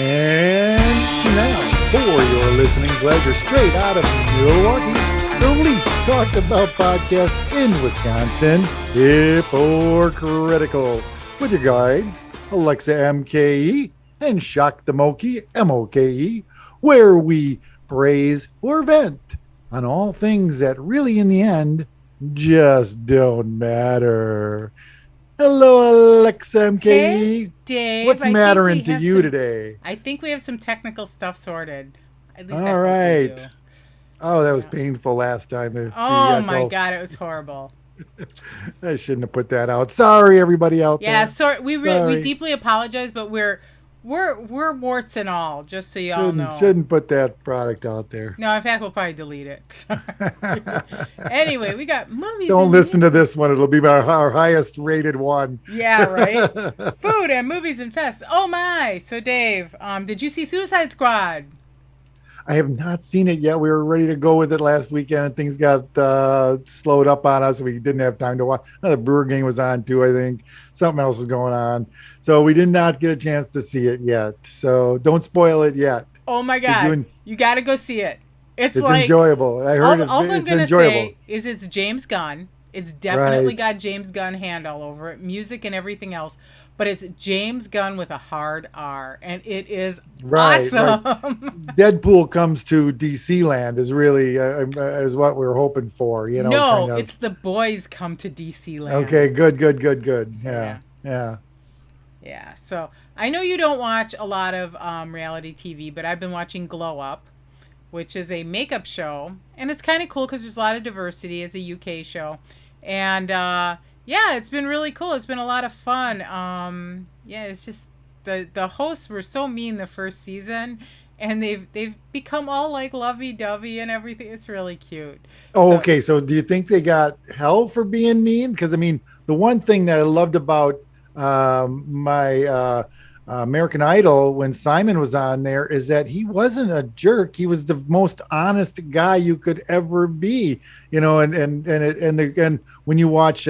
And now, for your listening pleasure, straight out of Milwaukee, the least talked about podcast in Wisconsin, Hypocritical, with your guides, Alexa MKE and Shock the MoKE, MoKE, where we praise or vent on all things that really, in the end, just don't matter. Hello, Alexa MKE. Hey, Dave. What's mattering to you today? I think we have some technical stuff sorted. At least I All hope we right. do. Oh, that was Yeah. painful last time. Oh my God, it was horrible. I shouldn't have put that out. Sorry, everybody out Yeah, there. sorry. We Sorry. deeply apologize, but we're warts and all. Just so you all Shouldn't, know. shouldn't put that product out there. No, in fact, we'll probably delete it. Anyway, we got movies. Don't and listen to music. this one. It'll be our highest rated one. Yeah, right. Food and movies and fests. Oh my! So Dave, did you see Suicide Squad? I have not seen it yet. We were ready to go with it last weekend, and things got slowed up on us. We didn't have time to watch. The Brewer game was on too, I think. Something else was going on. So we did not get a chance to see it yet. So don't spoil it yet. Oh my God! You got to go see it. It's like enjoyable. I heard all I'm it's gonna enjoyable. say is it's James Gunn. It's definitely Right. got James Gunn hand all over it, music and everything else. But it's James Gunn with a hard R, and it is awesome. Deadpool comes to DC land is really is what we're hoping for. You know, No, kind of. it's the boys come to DC land. Okay, good. So, Yeah. Yeah. So I know you don't watch a lot of reality TV, but I've been watching Glow Up, which is a makeup show, and it's kind of cool because there's a lot of diversity. It's a UK show, and yeah, it's been really cool. It's been a lot of fun. Yeah, it's just the hosts were so mean the first season, and they've become all like lovey-dovey and everything. It's really cute. Oh, So, okay. So do you think they got hell for being mean? Because I mean, the one thing that I loved about my American Idol when Simon was on there is that he wasn't a jerk. He was the most honest guy you could ever be. You know, and when you watch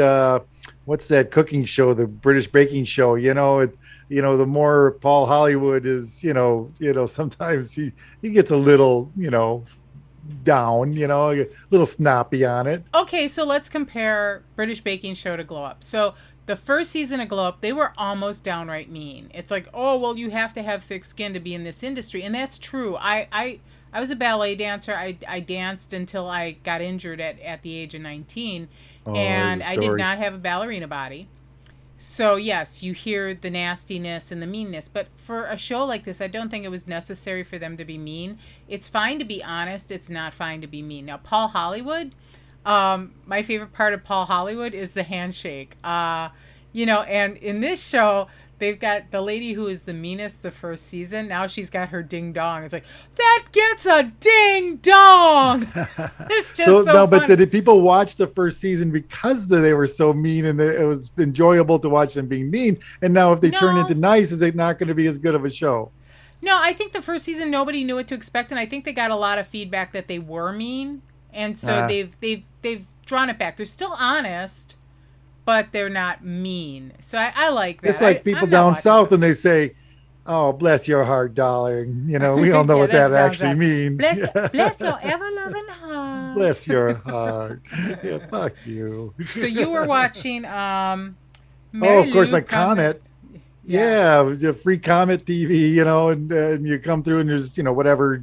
what's that cooking show, the British baking show? The more Paul Hollywood is, sometimes he gets a little, down, a little snappy on it. okay, so let's compare British Baking Show to Glow Up. So the first season of Glow Up, they were almost downright mean. It's like, oh, well, you have to have thick skin to be in this industry. And that's true. I was a ballet dancer. I danced until I got injured at the age of 19. Oh, And I did story. not have a ballerina body. So, yes, you hear the nastiness and the meanness. But for a show like this, I don't think it was necessary for them to be mean. It's fine to be honest. It's not fine to be mean. Now, Paul Hollywood, my favorite part of Paul Hollywood is the handshake. And in this show, they've got the lady who is the meanest the first season. Now she's got her ding dong. It's like, that gets a ding dong. It's just so no, but funny. did people watch the first season because they were so mean and it was enjoyable to watch them being mean? And now if they turn No. into nice, is it not going to be as good of a show? No, I think the first season nobody knew what to expect, and I think they got a lot of feedback that they were mean, and so they've drawn it back. They're still honest, but they're not mean. So I like that. It's like people down south and they say, "Oh, bless your heart, darling." We all know Yeah, what that's that down actually south. means. Bless your ever loving heart. Bless your heart. Yeah, fuck you. So you were watching Oh, Mary of course, Lou my Comet. Comet. Yeah, the free Comet TV, and you come through and there's, whatever,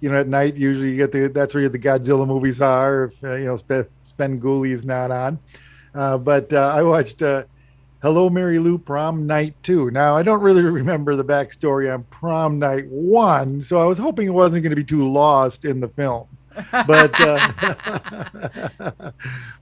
at night, usually you get that's where the Godzilla movies are, if, Spengoolie's not on. But I watched Hello, Mary Lou Prom Night 2. Now, I don't really remember the backstory on Prom Night 1, so I was hoping it wasn't going to be too lost in the film. But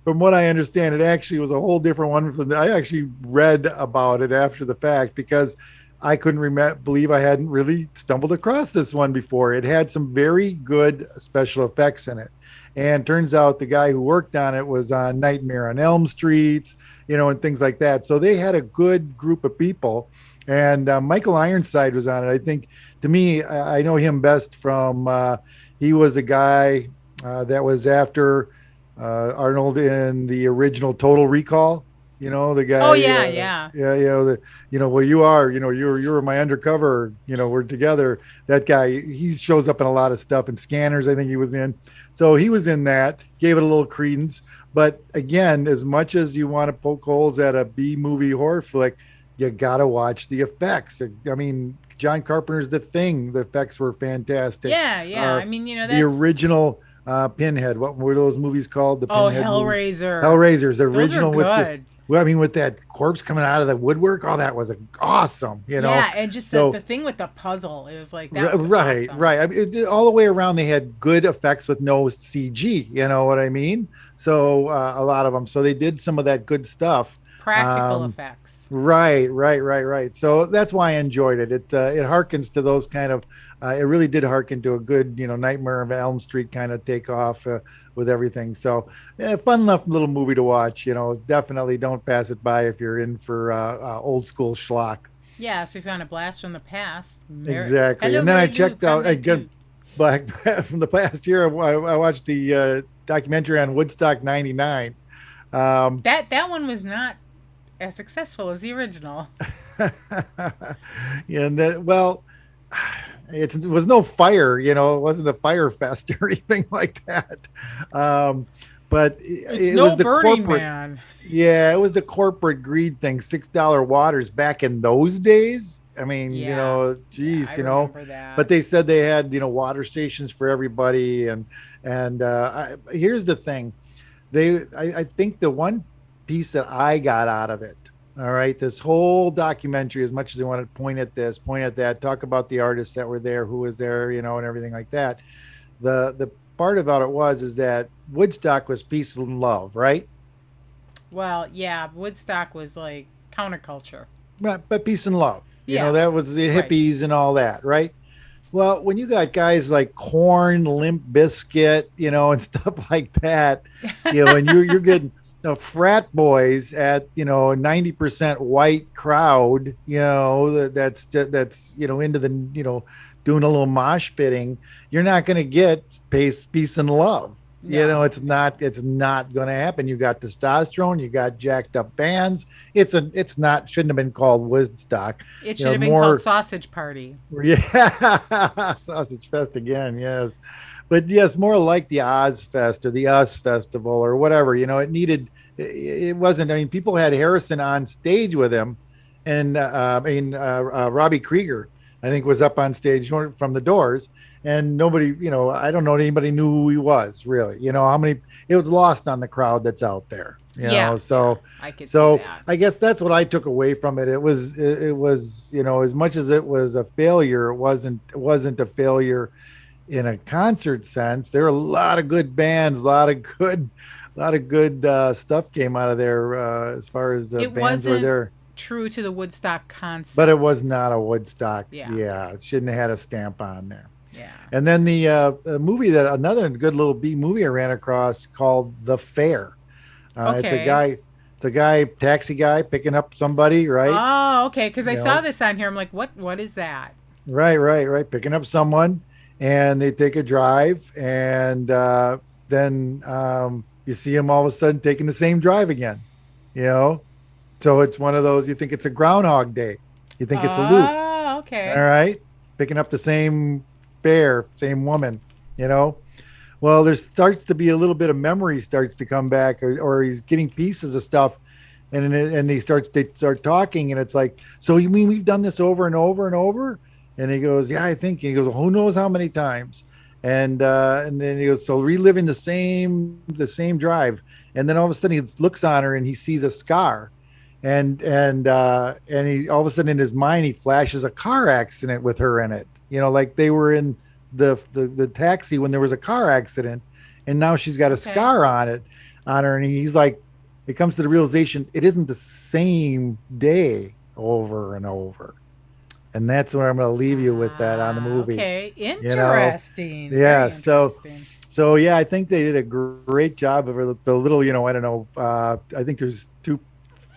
from what I understand, it actually was a whole different one. I actually read about it after the fact because I couldn't believe I hadn't really stumbled across this one before. It had some very good special effects in it. And turns out the guy who worked on it was on Nightmare on Elm Street, and things like that. So they had a good group of people. And Michael Ironside was on it. I think, to me, I know him best from he was a guy that was after Arnold in the original Total Recall. the Oh guy, yeah, yeah. yeah, well, you are, you were my undercover, we're together. That guy, he shows up in a lot of stuff and Scanners, I think he was in. So he was in that, gave it a little credence. But again, as much as you want to poke holes at a B movie horror flick, you got to watch the effects. I mean, John Carpenter's The Thing, the effects were fantastic. Yeah, yeah. Uh, I mean, the that's original Pinhead. What were those movies called? The oh, Pinhead movies. Hellraiser. Hellraisers, the Those were original with the. good. Well, I mean, with that corpse coming out of the woodwork, oh, that was awesome. Yeah, and just the So thing with the puzzle, it was like that was right, awesome. right. I mean, all the way around, they had good effects with no CG. You know what I mean? So a lot of them. So they did some of that good stuff. Practical Um, effects. right. So that's why I enjoyed it. It harkens to those kind of. It really did harken to a good, Nightmare of Elm Street kind of takeoff with everything. So, yeah, fun enough little movie to watch. Definitely don't pass it by if you're in for old school schlock. Yeah, so if you want a blast from the past, Exactly. Hello And then I Mary Lou, checked Prom out Night again 2. back from the past year. I watched the documentary on Woodstock '99. Um, That one was not as successful as the original. and that, well, it was no fire, it wasn't a fire fest or anything like that. Um, but It's it no was the Burning corporate, Man. yeah, it was the corporate greed thing. $6 waters back in those days. I mean, Yeah. Yeah, I geez, remember but that. they said they had, water stations for everybody. And here's the thing. I think the one piece that I got out of it, all right, this whole documentary, as much as they want to point at this, point at that, talk about the artists that were there, who was there, and everything like that. The part about it is that Woodstock was peace and love, right? Well, yeah, Woodstock was like counterculture. But peace and love, Yeah, that was the right. hippies and all that, right? Well, when you got guys like Corn, Limp Biscuit, and stuff like that, and you're getting frat boys at 90% white crowd, that's into the doing a little mosh pitting, you're not going to get peace and love. No, no. It's not going to happen. You got testosterone, you got jacked up bands. It's not shouldn't have been called Woodstock. It should have been called More Sausage Party. yeah, Sausage Fest again. Yes, but yes, more like the Oz Fest or the Us Festival or whatever. It needed. It wasn't. I mean, people had Harrison on stage with him, and Robbie Krieger, I think, was up on stage from the Doors, and nobody. I don't know anybody knew who he was really. How many? It was lost on the crowd that's out there. Yeah, yeah, So I could see so that. I guess that's what I took away from it. It was as much as it was a failure, it wasn't a failure in a concert sense. There were a lot of good bands, a lot of good stuff came out of there as far as the It bands were wasn't there. true to the Woodstock But it concept. was not a Woodstock. Yeah, Yeah, it shouldn't have had a stamp on there. yeah. And then the movie that another good little B movie I ran across called The Fair. It's a Okay. guy, taxi guy picking up somebody, right? Oh, okay. Because I You saw know, this on here. I'm like, what? What is that? right, picking up someone, and they take a drive, and then you see him all of a sudden taking the same drive again. You know, so it's one of those. You think it's a Groundhog Day, you think it's a loop. Oh, All okay. right, picking up the same fare, same woman. You know, well, there starts to be a little bit of memory starts to come back, or he's getting pieces of stuff, and they start talking, and it's like, so you mean we've done this over and over and over? And he goes, yeah, I think. He goes, well, who knows how many times? And then he goes, so reliving the same drive, and then all of a sudden he looks on her and he sees a scar, and he all of a sudden in his mind he flashes a car accident with her in it. Like they were in the taxi when there was a car accident, and now she's got a Okay. scar on her, and he's like, it comes to the realization it isn't the same day over and over, and that's where I'm going to leave you with that on the Ah, movie. okay. You know, Interesting. yeah. Very So interesting. so yeah, I think they did a great job of the little. I don't know. I think there's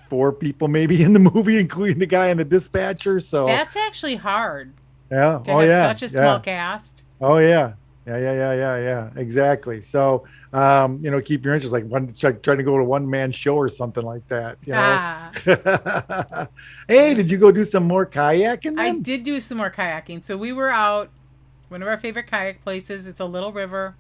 four people maybe in the movie, including the guy and the dispatcher. So That's actually hard yeah. to Oh have yeah. such a small Yeah. cast. Oh yeah. Yeah. Exactly. So, keep your interest like trying to go to one man show or something like that. Ah, Hey, did you interesting. go do some more kayaking I then? did do some more kayaking. So we were out, one of our favorite kayak places. It's a little river.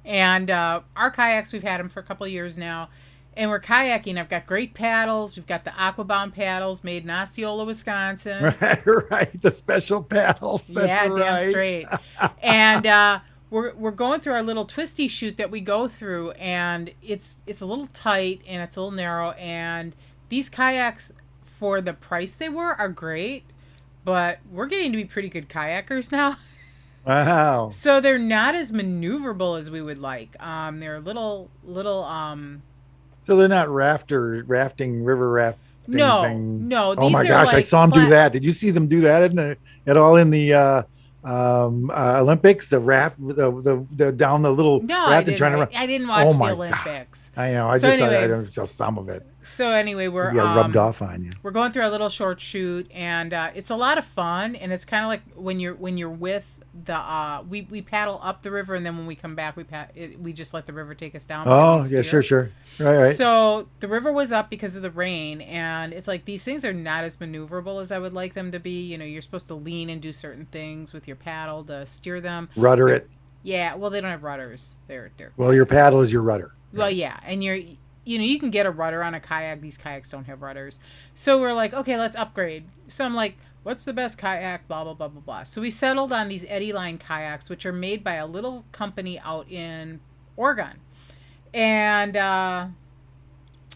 And our kayaks, we've had them for a couple of years now. And we're kayaking. I've got great paddles. We've got the Aquabound paddles made in Osceola, Wisconsin. Right, right. The special paddles. That's Yeah, damn right. straight. And we're going through our little twisty chute that we go through, and it's a little tight and it's a little narrow. And these kayaks, for the price they were, are great, but we're getting to be pretty good kayakers now. Wow. So they're not as maneuverable as we would like. They're a little So they're not rafting, river rafting no, thing. no, Oh these my are gosh, I like saw them do flat. that. Did you see them do that at all in the Olympics? The raft, the down the little No, I raft and didn't. trying to run. I didn't Oh watch the my god, Olympics. I know. So I anyway, don't saw some of it. so anyway, Maybe got rubbed off on you. we're going through our little short shoot, and it's a lot of fun. And it's kind of like when you're with the we paddle up the river, and then when we come back, we just let the river take us down because we Oh yeah, sure, steer. sure. Right, right. So the river was up because of the rain, and it's like these things are not as maneuverable as I would like them to be. You're supposed to lean and do certain things with your paddle to steer them. Rudder You're, it. yeah, well, they don't have rudders. They're Well, your kayaks. paddle is your rudder. Well, Right. yeah, and you can get a rudder on a kayak. These kayaks don't have rudders. So we're like, okay, let's upgrade. So I'm like, what's the best kayak? Blah blah blah blah blah. So we settled on these Eddy Line kayaks, which are made by a little company out in Oregon. And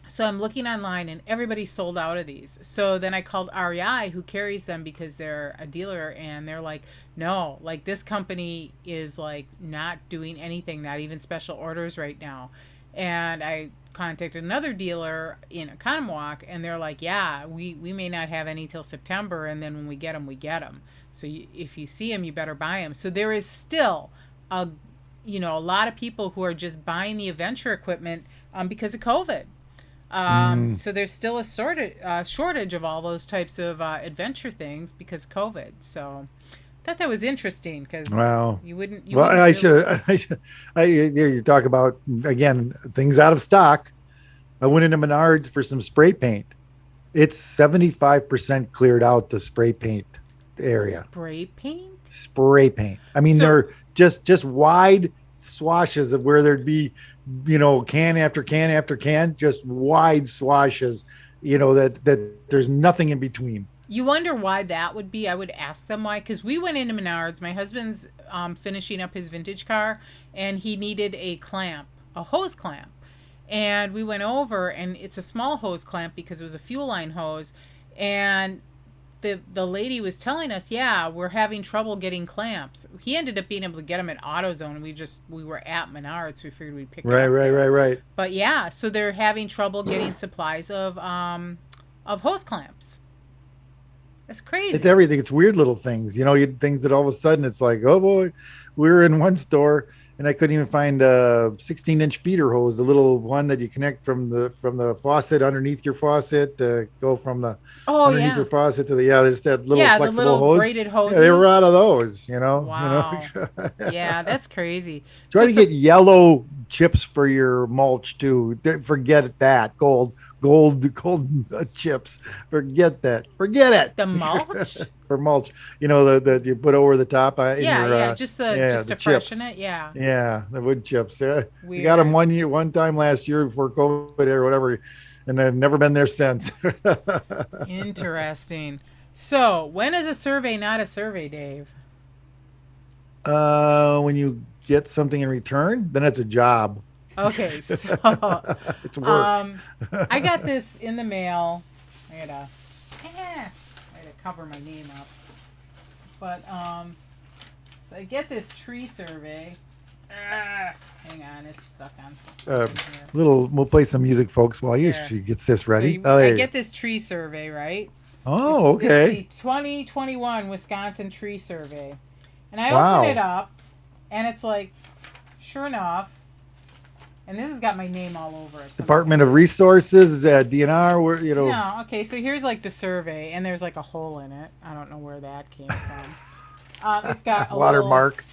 so I'm looking online, and everybody's sold out of these. So then I called REI, who carries them, because they're a dealer, and they're like, no, like this company is like not doing anything, not even special orders right now. And I contacted another dealer in Economwalk, and they're like, yeah, we may not have any till September, and then when we get them, we get them. So if you see them, you better buy them. So there is still a a lot of people who are just buying the adventure equipment because of COVID. Mm. So there's still a shortage of all those types of adventure things because of COVID. So I thought that was interesting because Wow. you Well, wouldn't I really. should. You talk about again things out of stock. I went into Menards for some spray paint. It's 75% cleared out the spray paint area. Spray paint. Spray paint. I mean, So they're just wide swashes of where there'd be, can after can after can, just wide swashes, that there's nothing in between. you wonder why that would be. I would ask them why, because we went into Menards. My husband's finishing up his vintage car, and he needed a clamp, a hose clamp. And we went over, and it's a small hose clamp because it was a fuel line hose. And the lady was telling us, yeah, we're having trouble getting clamps. He ended up being able to get them at AutoZone, and we were at Menards. So we figured we'd pick it Right, up right, right, there. right. But yeah, so they're having trouble getting supplies of hose clamps. That's It's crazy. everything. It's weird little things, things that all of a sudden it's like, oh boy, we were in one store and I couldn't even find a 16-inch feeder hose, the little one that you connect from the faucet underneath your faucet to go from the Oh underneath your yeah, faucet to the just that little yeah, the flexible little hose. braided Yeah, they were hoses. out of those. Wow. Yeah, that's crazy. Try So to some. get yellow chips for your mulch too. Forget that. Gold chips. Forget that. Forget The it. mulch. For mulch, the you put over the top in Yeah, your yeah, yeah, just the to freshen chips. it. Yeah. Yeah, the wood chips. Yeah, we got them Weird. one time last year before COVID or whatever, and I've never been there since. Interesting. So when is a survey not a survey, Dave? When you get something in return, then it's a job. Okay, so It's work. um, I got this in the mail. I gotta cover my name up. But so I get this tree survey. Hang on, it's stuck on uh, something here. We'll play some music, folks, while There. she gets this So ready. Oh, I there you go. get this tree survey, right? Oh, It's okay. the 2021 Wisconsin Tree Survey. And I open it Wow. up, and it's like, sure enough, and this has got my name all over it. So Department of Resources, DNR, where. no, okay, so here's like the survey, and there's like a hole in it. I don't know where that came from. It's got a little. Watermark,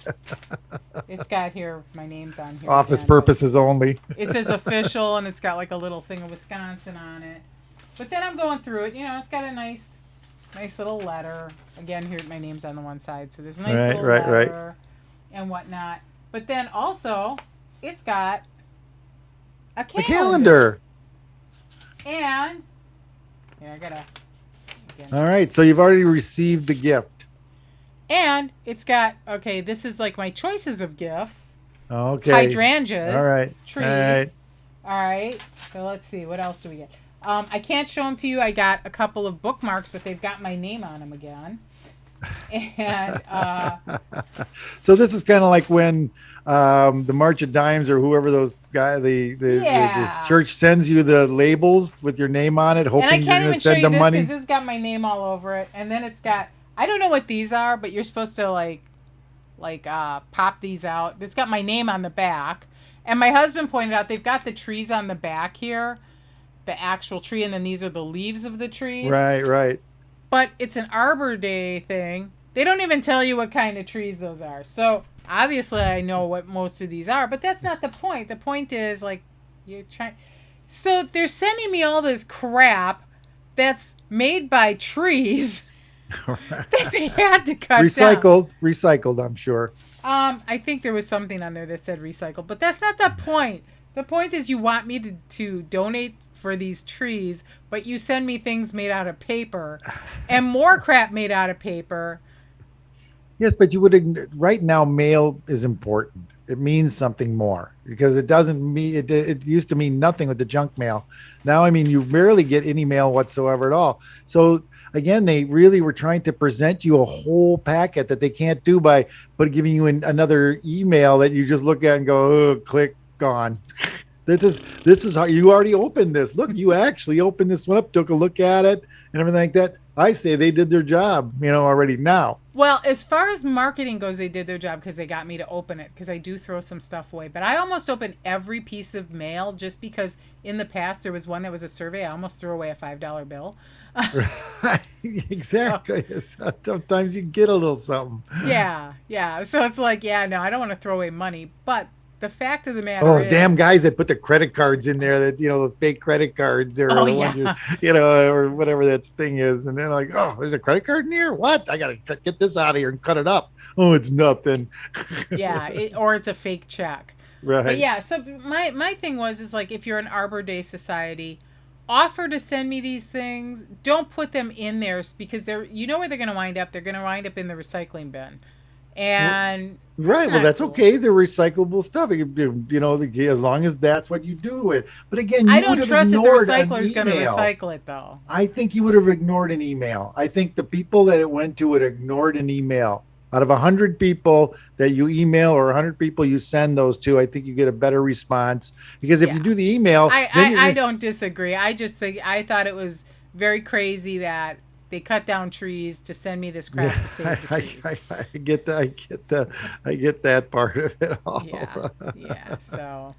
It's got here my name's on here office again, but purposes only. it says official, and it's got like a little thing of Wisconsin on it. But then I'm going through it. It's got a nice little letter. Again, here my name's on the one side, so there's a nice Right, little right, right. letter and whatnot. But then also, it's got a A calendar. calendar. And yeah, I gotta again. All right. So you've already received the gift. And it's got okay. This is like my choices of gifts: Okay. All hydrangeas, right. All right. trees. All right. So let's see. What else do we get? I can't show them to you. I got a couple of bookmarks, but they've got my name on them again. And So this is kind of like when the March of Dimes or whoever those guy the yeah. church sends you the labels with your name on it, And I hoping you're can't going even to show send you them this because money. this has got my name all over it. And then it's got I don't know what these are, but you're supposed to pop these out. It's got my name on the back. And my husband pointed out they've got the trees on the back here, the actual tree, and then these are the leaves of the trees. Right, right. But it's an Arbor Day thing. They don't even tell you what kind of trees those are. So obviously I know what most of these are, but that's not the point. The point is like you're trying. So they're sending me all this crap that's made by trees that they had to cut down. Recycled, I'm sure. I think there was something on there that said recycled, but that's not the point. The point is you want me to donate for these trees, but you send me things made out of paper and more crap made out of paper. Yes, but you would right now mail is important. It means something more because it doesn't mean it used to mean nothing with the junk mail. Now, I mean, you rarely get any mail whatsoever at all. So again, they really were trying to present you a whole packet that they can't do by but giving you another email that you just look at and go, oh, click, gone. This is how you already opened this. Look, you actually opened this one up, took a look at it, and everything like that. I say they did their job, already now. Well, as far as marketing goes, they did their job because they got me to open it because I do throw some stuff away. But I almost open every piece of mail just because in the past there was one that was a survey. I almost threw away a $5 bill. Right. Exactly. So sometimes you get a little something. Yeah, yeah. So it's like, yeah, no, I don't want to throw away money. But the fact of the matter Oh, is, damn guys that put the credit cards in there that, the fake credit cards or oh the ones yeah, or whatever that thing is. And they're like, oh, there's a credit card in here. What? I got to get this out of here and cut it up. Oh, it's nothing. yeah, or it's a fake check. But Right. yeah, so my thing is like if you're an Arbor Day Society, offer to send me these things. Don't put them in there because you know where they're going to wind up. They're going to wind up in the recycling bin, and Right. Well, not that's cool. okay. They're recyclable stuff. As long as that's what you do it. But again, I you would don't have trust that the ignored an recycler is going to email. recycle it though. I think you would have ignored an email. I think the people that it went to would have ignored an email. Out of 100 people that you email or 100 people you send those to, I think you get a better response. Because if you Yeah. do the email, I, then I, I you're don't disagree. I just think I thought it was very crazy that they cut down trees to send me this crap yeah, to save the trees. I get that. I get that part of it all. Yeah, yeah. So,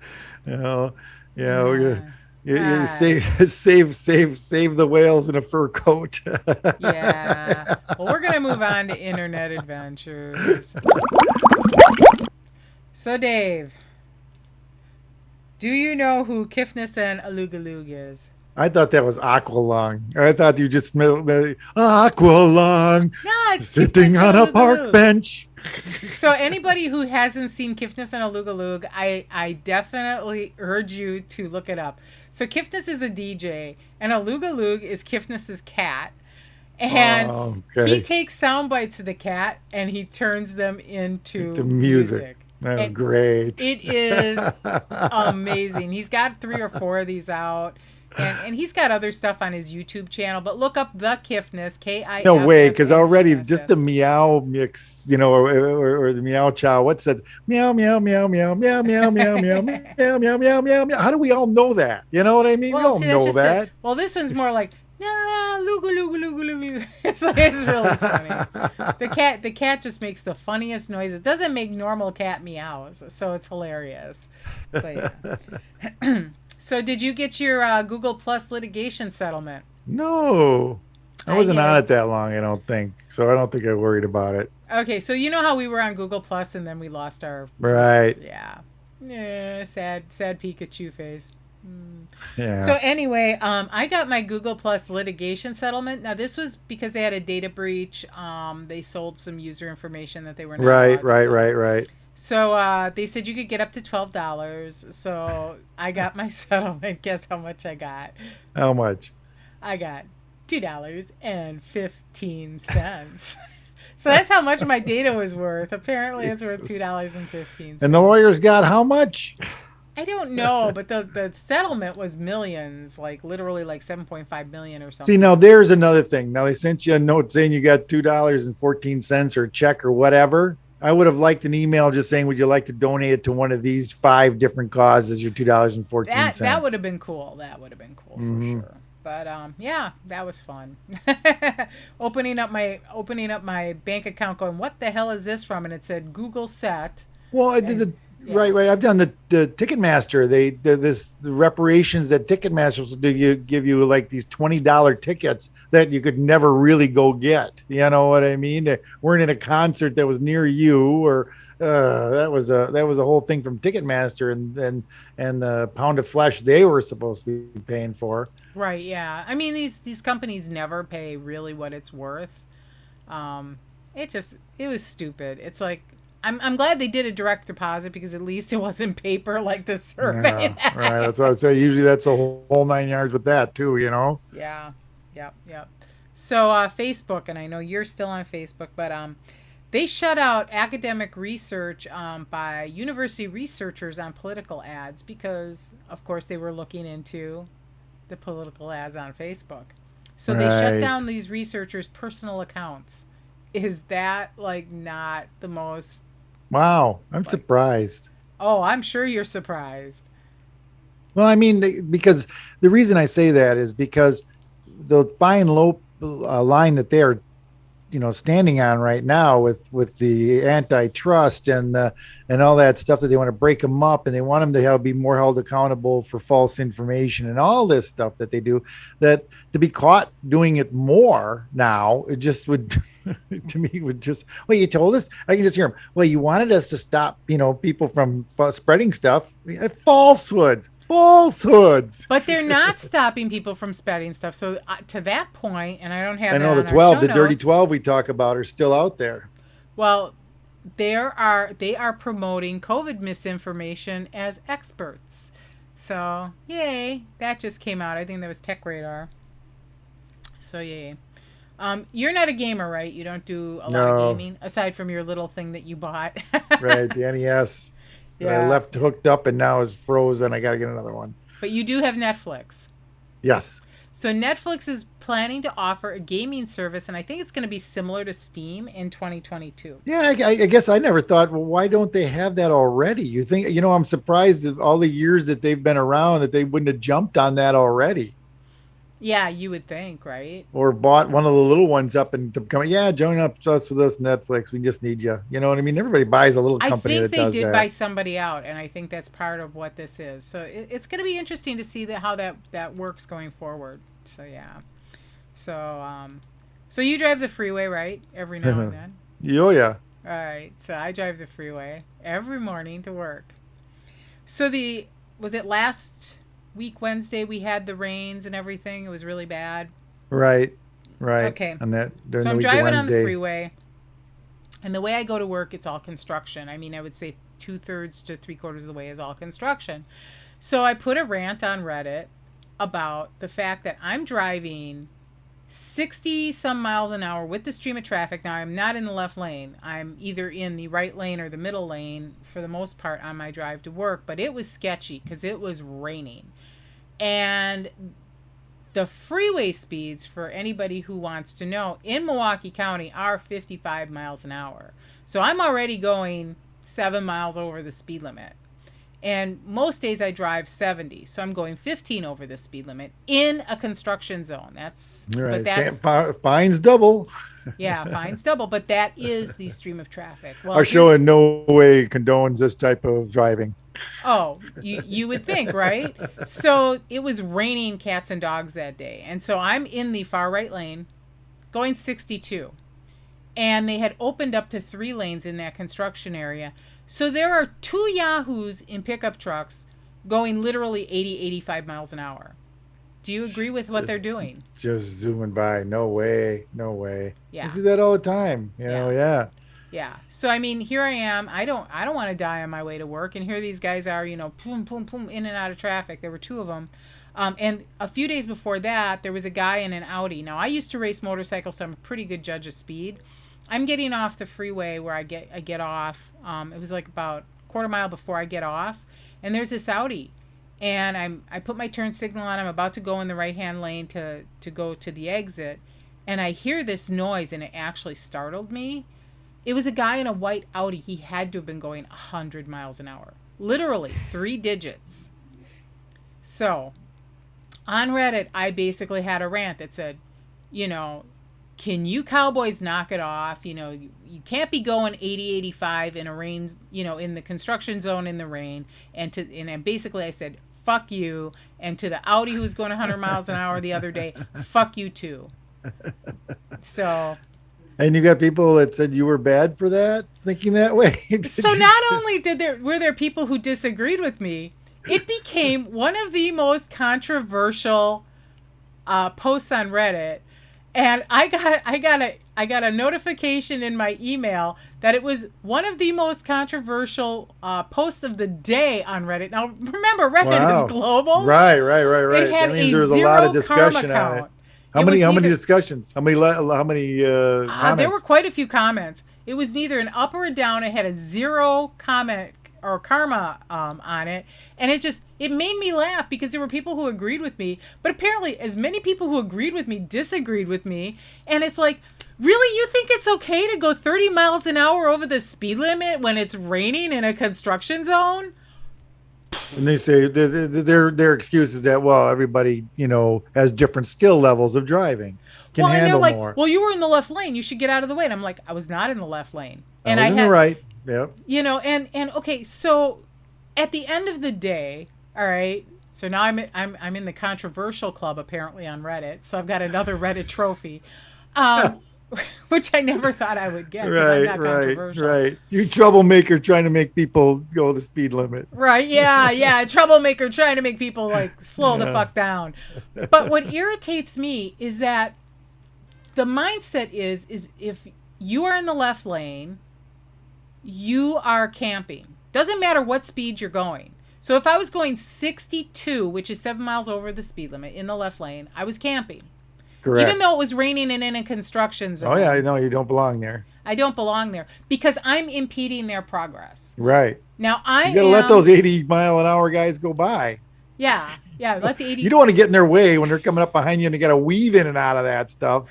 you know, yeah, uh, you uh, save the whales in a fur coat. yeah. Well, we're gonna move on to internet adventures. So, Dave, do you know who Kifnis and Alugalug is? I thought that was Aqualung. I thought you just Aqualung No, it's sitting Kifnis and on a park Alugalug. bench. So anybody who hasn't seen Kifnis and Alugalug, I definitely urge you to look it up. So Kifnis is a DJ, and Alugalug is Kifnis's cat, and Oh, he okay. takes sound bites of the cat and he turns them The into music. music. Oh, And great. it is amazing. He's got 3 or 4 of these out. And he's got other stuff on his YouTube channel, but look up the Kifness, No way, because already just Kiffness. the meow mix, or the meow chow. What's that? Meow meow meow meow meow meow meow meow meow meow meow meow meow. How do we all know that? You know what I mean? We Well, all see, that's know just a. that. Well, this one's more like nah, lugu lugu lugu lugu. It's really funny. The cat just makes the funniest noises. It doesn't make normal cat meows, so it's hilarious. So yeah. So did you get your Google Plus litigation settlement? No, I I wasn't get on it. it that long. I don't think so. I don't think I worried about it. Okay, so you know how we were on Google Plus and then we lost our first, Right. yeah, yeah, sad Pikachu face. So Yeah. anyway, I got my Google Plus litigation settlement. Now this was because they had a data breach. They sold some user information that they were not Right, allowed to right, sell. right, right. So they said you could get up to $12. So I got my settlement. Guess how much I got? How much? I got $2.15. So that's how much my data was worth. Apparently, it's worth two Jesus. dollars and fifteen And the cents. lawyers got how much? I don't know, but the settlement was millions, like literally like 7.5 million or See, now something. there's another thing. Now they sent you a note saying you got $2.14 or a check or whatever. I would have liked an email just saying, would you like to donate it to one of these five different causes, your $2 and 14 That would have cents. been cool. That would have been cool for Mm-hmm. sure. But yeah, that was fun. Opening up my bank account, going, what the hell is this from? And it said Google Set, Well, I did and the yeah, right, right. I've done the Ticketmaster. The reparations that Ticketmaster will do you give you like these $20 tickets that you could never really go get. You know what I mean? They weren't in a concert that was near you, or that was a whole thing from Ticketmaster and the pound of flesh they were supposed to be paying for. right, yeah. I mean, these companies never pay really what it's worth. Um, it just it was stupid. It's like I'm glad they did a direct deposit because at least it wasn't paper like the survey. Yeah, right. That's what I say. Usually that's a whole 9 yards with that too. Yeah, yep, yep. So Facebook, and I know you're still on Facebook, but they shut out academic research by university researchers on political ads because, of course, they were looking into the political ads on Facebook. So they shut Right. down these researchers' personal accounts. Is that like not the most Wow. I'm like? surprised. Oh, I'm sure you're surprised. Well, I mean, because the reason I say that is because the fine low line that they're standing on right now with the antitrust and all that stuff that they want to break them up and they want them to be more held accountable for false information and all this stuff that they do, that to be caught doing it more now, it just would to me would just, well, you told us, I can just hear them, well, you wanted us to stop people from spreading stuff, falsehoods. But they're not stopping people from spreading stuff. So to that point, and I don't have I that know the on our 12, show the dirty notes. 12 we talk about are still out there. Well, they are promoting COVID misinformation as experts. So yay, that just came out. I think that was Tech Radar. So yay. You're not a gamer, right? You don't do a lot of No, gaming aside from your little thing that you bought. right, the NES that I Yeah, left hooked up and now is frozen. I got to get another one. but you do have Netflix. Yes. So Netflix is planning to offer a gaming service, and I think it's going to be similar to Steam in 2022. Yeah, I guess I never thought, well, why don't they have that already? You think, I'm surprised that all the years that they've been around that they wouldn't have jumped on that already Yeah, you would think, right? or bought one of the little ones up and to come, yeah, join up us with us, Netflix. We just need you. You know what I mean? Everybody buys a little I company think that they does did buy that. somebody out, and I think that's part of what this is. So it's going to be interesting to see how that works going forward. So yeah. So so you drive the freeway, right? Every now and then. Oh, yeah. All right. So I drive the freeway every morning to work. So the was it last week Wednesday we had the rains and everything. It was really bad. Right. Right. Okay. And that during So the I'm week of driving on the Wednesday. freeway, and the way I go to work, it's all construction. I mean, I would say 2/3 to 3/4 of the way is all construction. So I put a rant on Reddit about the fact that I'm driving 60 some miles an hour with the stream of traffic. Now, I'm not in the left lane. I'm either in the right lane or the middle lane for the most part on my drive to work, but it was sketchy because it was raining. And the freeway speeds, for anybody who wants to know, in Milwaukee County are 55 miles an hour. So I'm already going 7 miles over the speed limit. And most days I drive 70. So I'm going 15 over the speed limit in a construction zone. But Right. that's, Fines double. yeah, fines double. But that is the stream of traffic. Well, Our show in no way condones this type of driving. oh, you would think, right? So it was raining cats and dogs that day. And so I'm in the far right lane going 62. and they had opened up to 3 lanes in that construction area. So there are 2 Yahoos in pickup trucks going literally 80, 85 miles an hour. Do you agree with what they're just doing? just zooming by. No way, no way. I Yeah. see that all the time. Yeah. Yeah. Yeah. So I mean, here I am. I don't want to die on my way to work, and here these guys are, boom, boom, boom, in and out of traffic. There were 2 of them. And a few days before that, there was a guy in an Audi. Now, I used to race motorcycles, so I'm a pretty good judge of speed. I'm getting off the freeway where I get off. It was like about a quarter mile before I get off, and there's this Audi, and I put my turn signal on. I'm about to go in the right hand lane to go to the exit, and I hear this noise, and it actually startled me. It was a guy in a white Audi. He had to have been going 100 miles an hour, literally 3 digits. So on Reddit, I basically had a rant that said, you know, can you cowboys knock it off? You can't be going 80, 85 in a rain, in the construction zone in the rain. And basically I said, fuck you. And to the Audi who was going 100 miles an hour the other day, fuck you too. So, And you got people that said you were bad for that, thinking that way. so not only were there people who disagreed with me, it became one of the most controversial posts on Reddit, and I got a notification in my email that it was one of the most controversial posts of the day on Reddit. Now remember, Reddit is global. Right. It had That means a there's a zero lot of karma discussion on it. count. How It many was how many neither- discussions? How many There were comments? quite a few comments. It was neither an up or a down. It had a zero comment or karma on it, and it made me laugh because there were people who agreed with me, but apparently as many people who agreed with me disagreed with me, and it's like, really, you think it's okay to go 30 miles an hour over the speed limit when it's raining in a construction zone? And they say their excuse is that, well, everybody has different skill levels of driving, can Well, and they're handle like, more. well, you were in the left lane, you should get out of the way. And I'm like, I was not in the left lane, and I was in the right. Yep. and okay, so at the end of the day, all right, so now I'm in the controversial club apparently on Reddit, so I've got another Reddit trophy, um which I never thought I would get because I'm not controversial. Right. You troublemaker trying to make people go the speed limit. Right, yeah, troublemaker trying to make people like slow the fuck down. But what irritates me is that the mindset is if you are in the left lane, you are camping. Doesn't matter what speed you're going. So if I was going 62, which is 7 miles over the speed limit in the left lane, I was camping. Correct. Even though it was raining and in a construction zone. Oh yeah, I know you don't belong there. I don't belong there because I'm impeding their progress. Right. Now You gotta let those 80-mile-an-hour guys go by. Yeah, let the 80. You don't want to get in their way when they're coming up behind you, and you got to weave in and out of that stuff.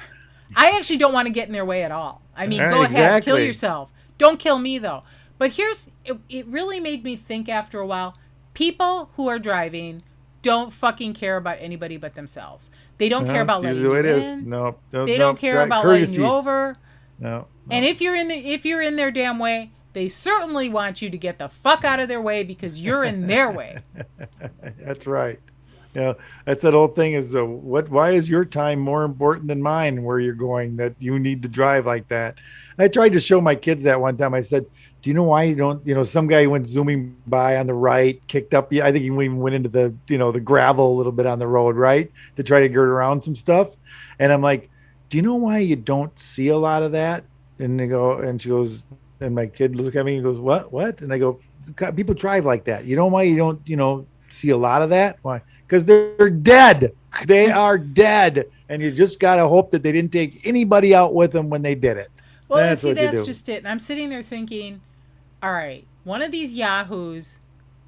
I actually don't want to get in their way at all. I mean, Yeah, go ahead, kill exactly. yourself. Don't kill me though. But it really made me think after a while. People who are driving don't fucking care about anybody but themselves. They don't care about That's letting usually you the way it is. in. No, They don't care about letting you over. No. And if you're in their damn way, they certainly want you to get the fuck out of their way because you're in their way. That's right. That's that old thing is why is your time more important than mine where you're going, that you need to drive like that? I tried to show my kids that one time. I said, do you know why you don't, some guy went zooming by on the right, kicked up. I think he even went into the gravel a little bit on the road, right, to try to girt around some stuff. And I'm like, do you know why you don't see a lot of that? And she goes, and my kid looks at me and goes, what? And I go, people drive like that. You know why you don't, see a lot of that? Why? Because they're dead. They are dead. And you just got to hope that they didn't take anybody out with them when they did it. Well, That's see, what you that's do. just it. And I'm sitting there thinking, all right, one of these yahoos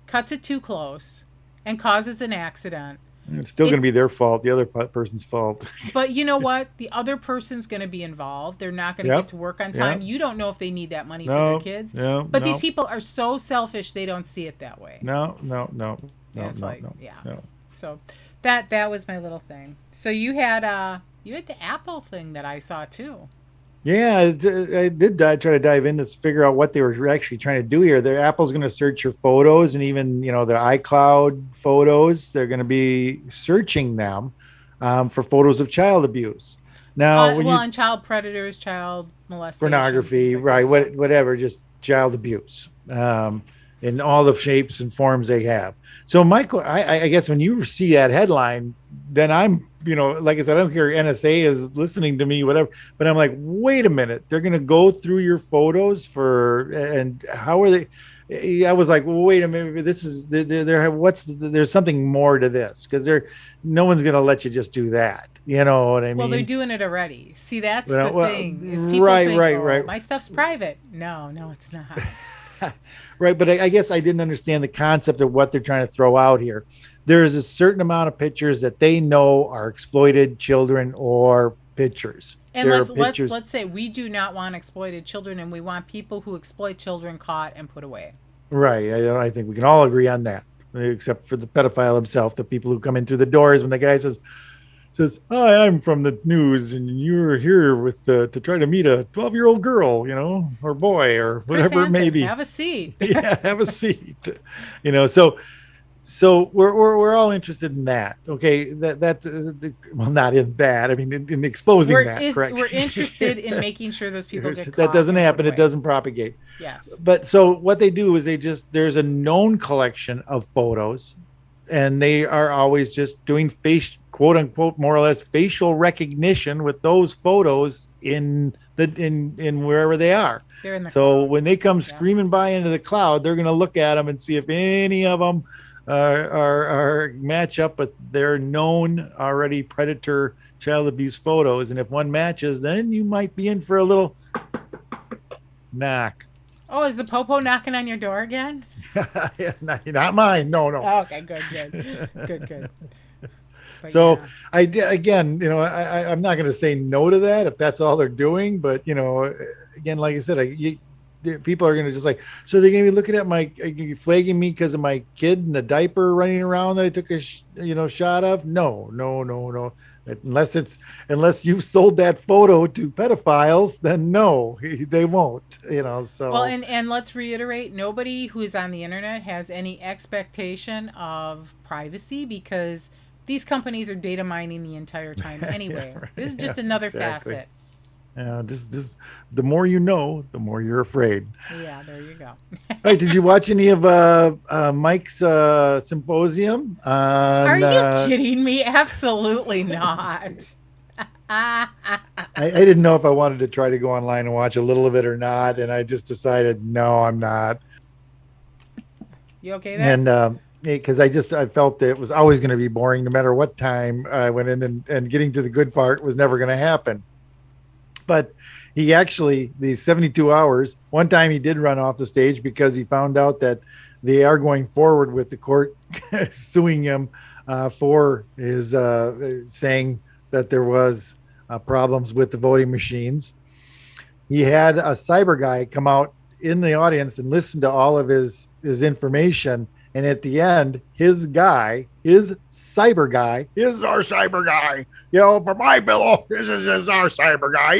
cuts it too close and causes an accident. It's still going to be their fault, the other person's fault. But you know what? The other person's going to be involved. They're not going to get to work on time. You don't know if they need that money for their kids. But these people are so selfish, they don't see it that way. No. So that was my little thing. So you had the Apple thing that I saw too. Yeah, I did try to dive in to figure out what they were actually trying to do here. The Apple's going to search your photos, and even their iCloud photos. They're going to be searching them for photos of child abuse. Now, when Well, you and child predators, child molestation, things pornography, like right? that. Yeah. Whatever, just child abuse, in all the shapes and forms they have. So, Michael, I guess when you see that headline, then I'm, like I said, I don't care. NSA is listening to me, whatever. But I'm like, wait a minute, they're going to go through your photos and how are they? I was like, well, wait a minute, this is there's something more to this because no one's going to let you just do that. You know what I Well, they're mean? doing it already. See, that's the Well, thing. Is people right, think, right, "Oh, right. my stuff's private." No, no, it's not. Right, but I guess I didn't understand the concept of what they're trying to throw out here. There is a certain amount of pictures that they know are exploited children or pictures. And There are let's pictures, say we do not want exploited children, and we want people who exploit children caught and put away. right? I think we can all agree on that, except for the pedophile himself, the people who come in through the doors when the guy says, "Hi, I'm from the news, and you're here with to try to meet a 12-year-old girl, or boy, or Chris whatever it may Hansen, be." have a seat. Yeah, have a seat. So we're all interested in that. Okay, well, not in that. I mean, in exposing that. Correct. We're interested in making sure those people get That caught doesn't and put happen. It away. doesn't propagate. Yes. But so what they do is there's a known collection of photos, and they are always just doing quote unquote, more or less facial recognition with those photos in wherever they are. They're in the So cloud. when they come Yeah. screaming by into the cloud, they're going to look at them and see if any of them are match up with their known already predator child abuse photos. And if one matches, then you might be in for a little knock. Oh, is the popo knocking on your door again? Not mine. No, no. Oh, okay, good, good, good, good. But So yeah, again, I'm not going to say no to that if that's all they're doing. But again, like I said, people are going to just like, so they're going to be looking at flagging me because of my kid in a diaper running around that I took a shot of. No, no, no, no. Unless you've sold that photo to pedophiles, then no, they won't. well, So and let's reiterate: nobody who is on the internet has any expectation of privacy because these companies are data mining the entire time anyway. right, This is yeah, just another exactly. facet. This the more you know, the more you're afraid. Yeah, there you go. All right, did you watch any of Mike's symposium Are on? you kidding me? Absolutely not. I didn't know if I wanted to try to go online and watch a little of it or not, and I just decided no, I'm not. You okay there? And because I felt that it was always going to be boring, no matter what time I went in, and getting to the good part was never going to happen. But he actually, these 72 hours, one time he did run off the stage because he found out that they are going forward with the court suing him for his saying that there was problems with the voting machines. He had a cyber guy come out in the audience and listen to all of his information. And at the end, his cyber guy, is our cyber guy. For my bill, this is our cyber guy.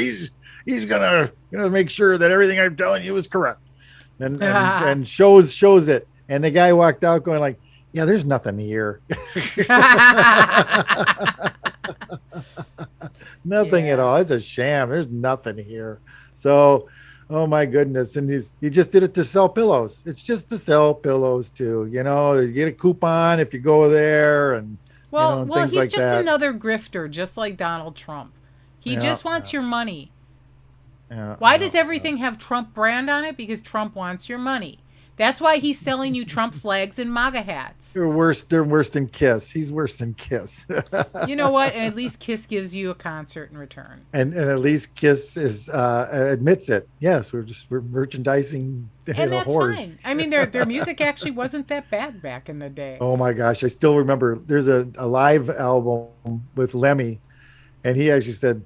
He's gonna make sure that everything I'm telling you is correct, and shows it. And the guy walked out going like, "Yeah, there's nothing here, nothing at Yeah. all. It's a sham. There's nothing here." So, oh my goodness! And he just did it to sell pillows. It's just to sell pillows too. You get a coupon if you go there, and and Well, things he's like just that. another grifter, just like Donald Trump. He Yeah, just wants your money. yeah, Why yeah. does everything have Trump brand on it? Because Trump wants your money. That's why he's selling you Trump flags and MAGA hats. They're worse. They're worse than Kiss. He's worse than Kiss. You know what? And at least Kiss gives you a concert in return. And at least Kiss is admits it. Yes, we're merchandising And a that's horse. fine. I mean, their music actually wasn't that bad back in the day. Oh my gosh, I still remember. There's a live album with Lemmy, and he actually said,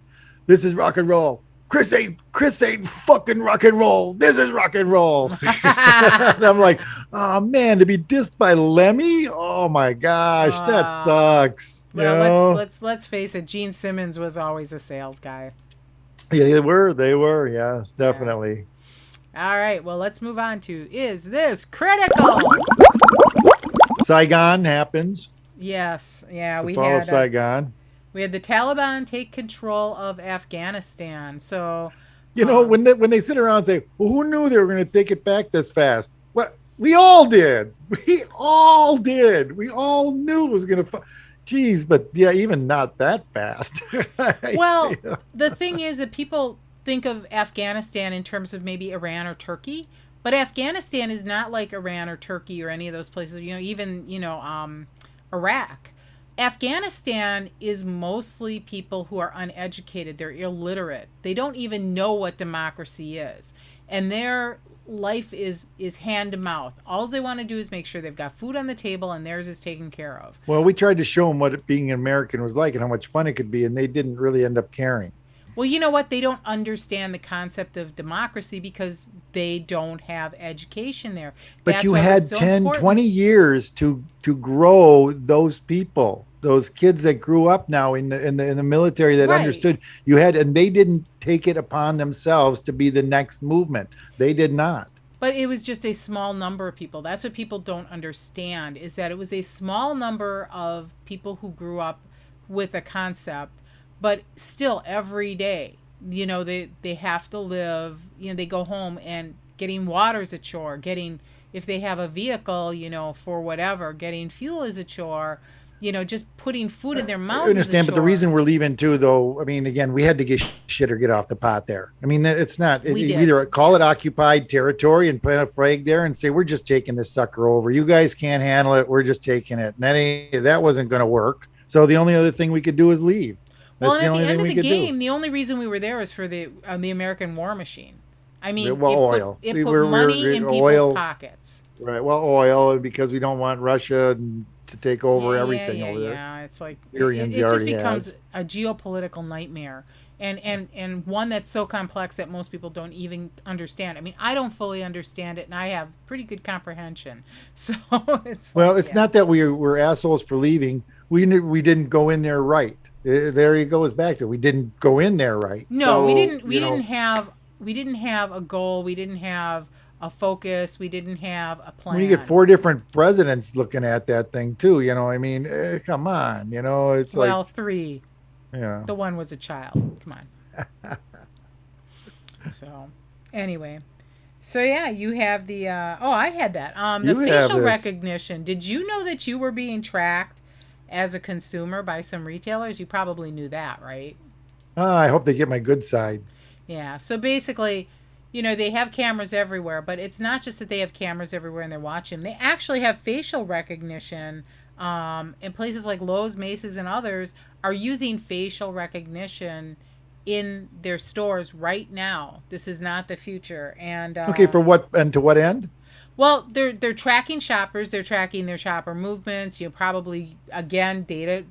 "This is rock and roll. Chris ain't fucking rock and roll. This is rock and roll." And I'm like, oh man, to be dissed by Lemmy. Oh my gosh, that sucks. Well, let's face it. Gene Simmons was always a sales guy. Yeah, they were. Yes, Yeah. definitely. All right. Well, let's move on to is this critical? Saigon happens. Yes. Yeah. The We fall of had Saigon. We had the Taliban take control of Afghanistan. So, You know, when they sit around and say, "Well, who knew they were going to take it back this fast?" Well, we all did. We all did. We all knew it was going to. Geez, but yeah, even not that fast. well, the thing is that people think of Afghanistan in terms of maybe Iran or Turkey, but Afghanistan is not like Iran or Turkey or any of those places. Even Iraq. Afghanistan is mostly people who are uneducated. They're illiterate. They don't even know what democracy is, and their life is hand to mouth. All they want to do is make sure they've got food on the table and theirs is taken care of. Well, we tried to show them what being an American was like and how much fun it could be, and they didn't really end up caring. Well, you know what? They don't understand the concept of democracy because they don't have education there. But That's you why it was had so 10, important. 20 years to grow those people, those kids that grew up now in the military that Right. understood you had, and they didn't take it upon themselves to be the next movement. They did not. But it was just a small number of people. That's what people don't understand is that it was a small number of people who grew up with a concept, but still every day, they have to live, they go home and getting water is a chore, getting if they have a vehicle, for whatever, getting fuel is a chore, just putting food in their I mouths is a understand, but the chore. reason we're leaving too, though, I mean, again, we had to get shit or get off the pot there. I mean, it's not We you did. either call it occupied territory and plant a flag there and say we're just taking this sucker over. You guys can't handle it. We're just taking it, and that wasn't going to work. So the only other thing we could do is leave. Well, That's and the at the only end thing of we the could do. game, the only reason we were there was for the American war machine. I mean, Well, oil. it put money in people's Oil, pockets. right? Well, oil because we don't want Russia to take over everything over there. Yeah. It's like Syrians he it just already becomes has. a geopolitical nightmare, and one that's so complex that most people don't even understand. I mean, I don't fully understand it, and I have pretty good comprehension. So it's like, Well, it's yeah. not that we were assholes for leaving. We didn't go in there right. There he goes back to it. We didn't go in there right. No, we So didn't. We didn't have a goal. We didn't have a focus. We didn't have a when you get plan. four different presidents looking at that thing too, I mean, come on, it's like, Well, three. yeah, The one was a child. Come on. So, anyway, so yeah, you have the. Oh, I had that. The you have facial this. recognition. Did you know that you were being tracked as a consumer by some retailers? You probably knew that, right? I hope they get my good side. Yeah. So basically, they have cameras everywhere, but it's not just that they have cameras everywhere and they're watching. They actually have facial recognition. In places like Lowe's, Macy's, and others are using facial recognition in their stores right now. This is not the future. And Okay, for what and to what end? well, they're tracking shoppers. They're tracking their shopper movements. Probably again data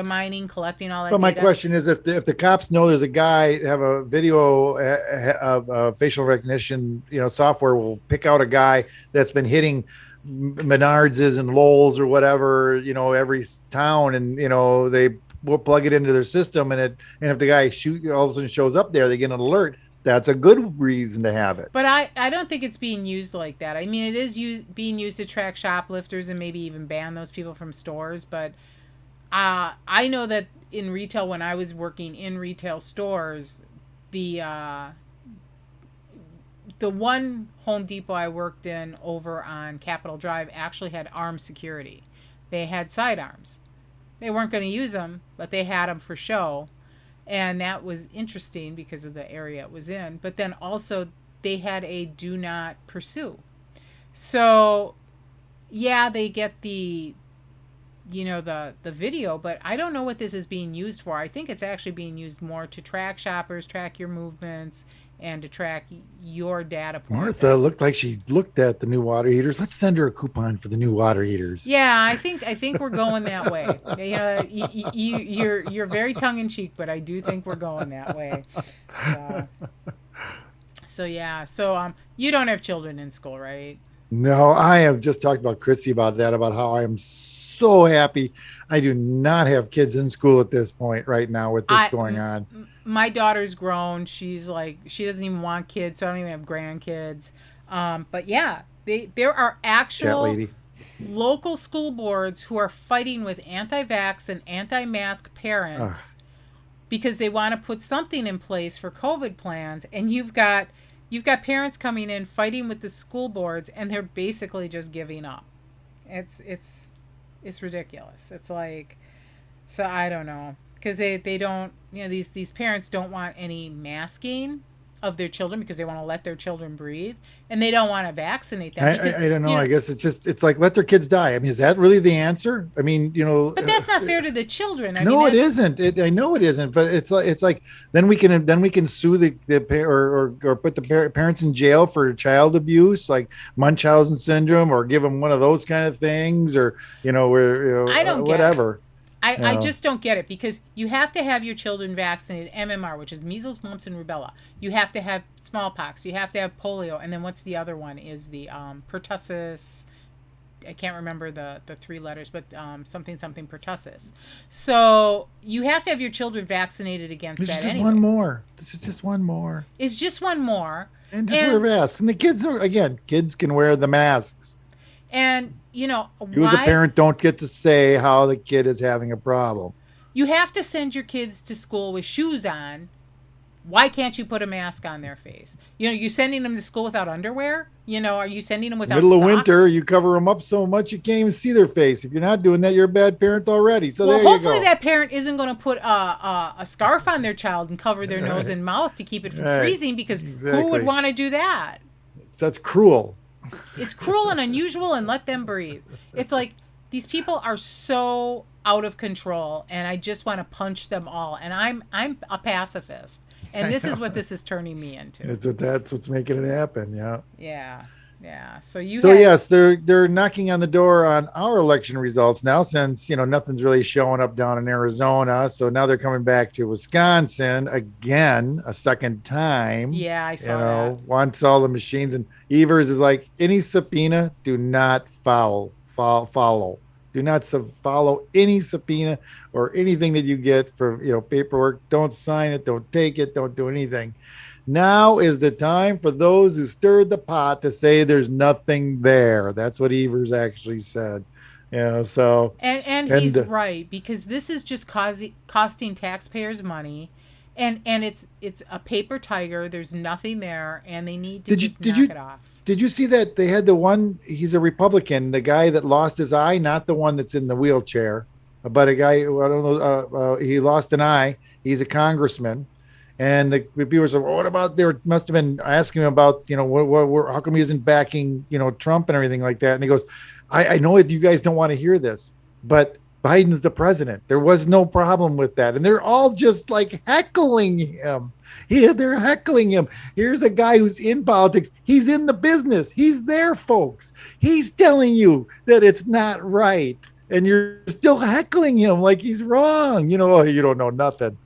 mining, collecting all that But my data. question is, if the cops know there's a guy have a video of facial recognition, software will pick out a guy that's been hitting Menards's and Lowell's or whatever, every town, and they will plug it into their system, and if the guy all of a sudden shows up there, they get an alert. That's a good reason to have it. But I don't think it's being used like that. I mean, it is being used to track shoplifters and maybe even ban those people from stores. But I know that in retail, when I was working in retail stores, the uh, the one Home Depot I worked in over on Capitol Drive actually had armed security. They had sidearms. They weren't going to use them, but they had them for show, and that was interesting because of the area it was in. But then also they had a do not pursue. So yeah, they get the video, but I don't know what this is being used for. I think it's actually being used more to track shoppers, track your movements, and to track your data points. Martha looked like she looked at the new water heaters. Let's send her a coupon for the new water heaters. Yeah, I think we're going that way. You're very tongue in cheek, but I do think we're going that way. So yeah. So you don't have children in school, right? No, I have just talked about Chrissy about that, about how I am so happy I do not have kids in school at this point right now with this I going on. my daughter's grown. She's like she doesn't even want kids, so I don't even have grandkids. But yeah, there are Cat actual lady. local school boards who are fighting with anti-vax and anti-mask Uh, parents because they want to put something in place for COVID plans, and you've got parents coming in fighting with the school boards, and they're basically just giving up. It's ridiculous. It's like, so I don't know, because they don't, these parents don't want any masking of their children because they want to let their children breathe, and they don't want to vaccinate them because I don't know. I guess it's like let their kids die. I mean, is that really the answer? I mean, but that's not fair to the children. I mean, no, it that's isn't. I know it isn't, but it's like then we can sue or put the parents in jail for child abuse, like Munchausen syndrome, or give them one of those kind of things, or where I don't get it. whatever. I, You I know, just don't get it because you have to have your children vaccinated MMR, which is measles, mumps, and rubella. You have to have smallpox. You have to have polio, and then what's the other one? Is the pertussis. I can't remember the three letters, but something something pertussis. So you have to have your children vaccinated against this is that just one anyway. more. This is just one more, It's just one more, and just wear and masks. And the kids are again, kids can wear the masks. You as a why parent don't get to say how the kid is having a problem. you have to send your kids to school with shoes on. Why can't you put a mask on their face? You sending them to school without underwear? Are you sending them without Middle of winter, socks? you cover them up so much you can't even see their face. If you're not doing that, you're a bad parent already. So Well, there you hopefully go. that parent isn't going to put a scarf on their child and cover their nose Right, and mouth to keep it from right, freezing because who would exactly. want to do that? That's cruel. It's cruel and unusual and let them breathe. It's like these people are so out of control and I just want to punch them all. And I'm a pacifist. And I this is what know. this is turning me into. That's what's making it happen. Yeah. Yeah. Yeah. So you So had yes, they're knocking on the door on our election results now, since nothing's really showing up down in Arizona. So now they're coming back to Wisconsin again, a second time. yeah, I saw that. Wants all the machines, and Evers is like, any subpoena, do not follow. Do not follow any subpoena or anything that you get for paperwork. Don't sign it. Don't take it. Don't do anything. Now is the time for those who stirred the pot to say there's nothing there. That's what Evers actually said. So And and he's right because this is just costing taxpayers money, and it's a paper tiger. There's nothing there, and they need to did you just did knock you it off. did you see that they had the one? He's a Republican, the guy that lost his eye, not the one that's in the wheelchair, but a guy. I don't know. He lost an eye. He's a congressman. And the people said, well, "What about?" They must have been asking him about, how come he isn't backing, Trump and everything like that. And he goes, "I know it. You guys don't want to hear this, but Biden's the president. There was no problem with that." And they're all just like heckling him. Yeah, they're heckling him. Here's a guy who's in politics. He's in the business. He's there, folks. He's telling you that it's not right, and you're still heckling him like he's wrong. Oh, you don't know nothing.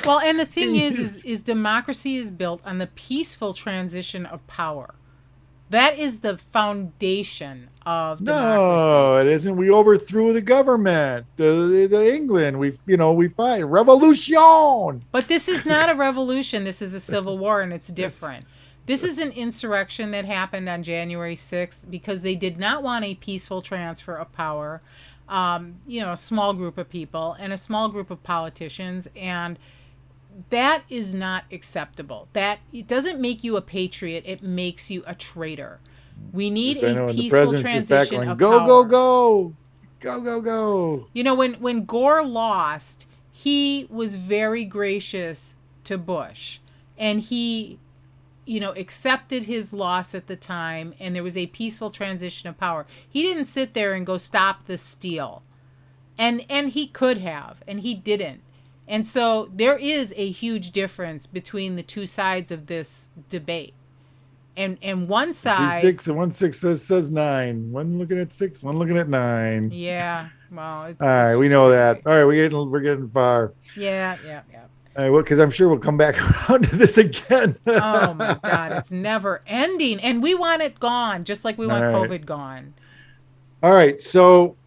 Well, and the thing is democracy is built on the peaceful transition of power. That is the foundation of democracy. No, it isn't. We overthrew the government, the England. We fight revolution. But this is not a revolution. This is a civil war, and it's Yes. different. This is an insurrection that happened on January 6th because they did not want a peaceful transfer of power. A small group of people and a small group of politicians, and that is not acceptable. That it doesn't make you a patriot; it makes you a traitor. We need Yes, I a know. And the peaceful president's just back transition going, of go, go, power. go, go, go, go. When Gore lost, he was very gracious to Bush, and he accepted his loss at the time, and there was a peaceful transition of power. He didn't sit there and go stop the steal, and he could have, and he didn't. And so there is a huge difference between the two sides of this debate. And one She's side, six, and one six says nine. One looking at six, one looking at nine. yeah, well, All it's right, it's we just know that. crazy. All right, we're getting far. Yeah, yeah, yeah. All right, well, because I'm sure we'll come back around to this again. Oh All my God, it's never ending, and we want it gone, just like we want right, COVID gone. all right. So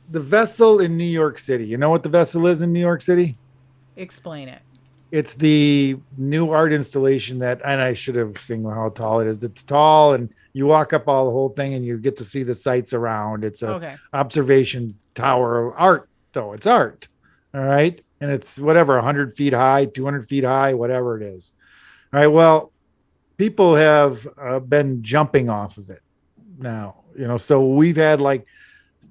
the vessel in New York City. You know what the vessel is in New York City? Explain it. It's the new art installation and I should have seen how tall it is. It's tall, and You walk up all the whole thing and you get to see the sights around. It's a Okay. observation tower of art, though. It's art. All right. And it's whatever, 100 feet high, 200 feet high, whatever it is. All right. Well, people have been jumping off of it now, so we've had like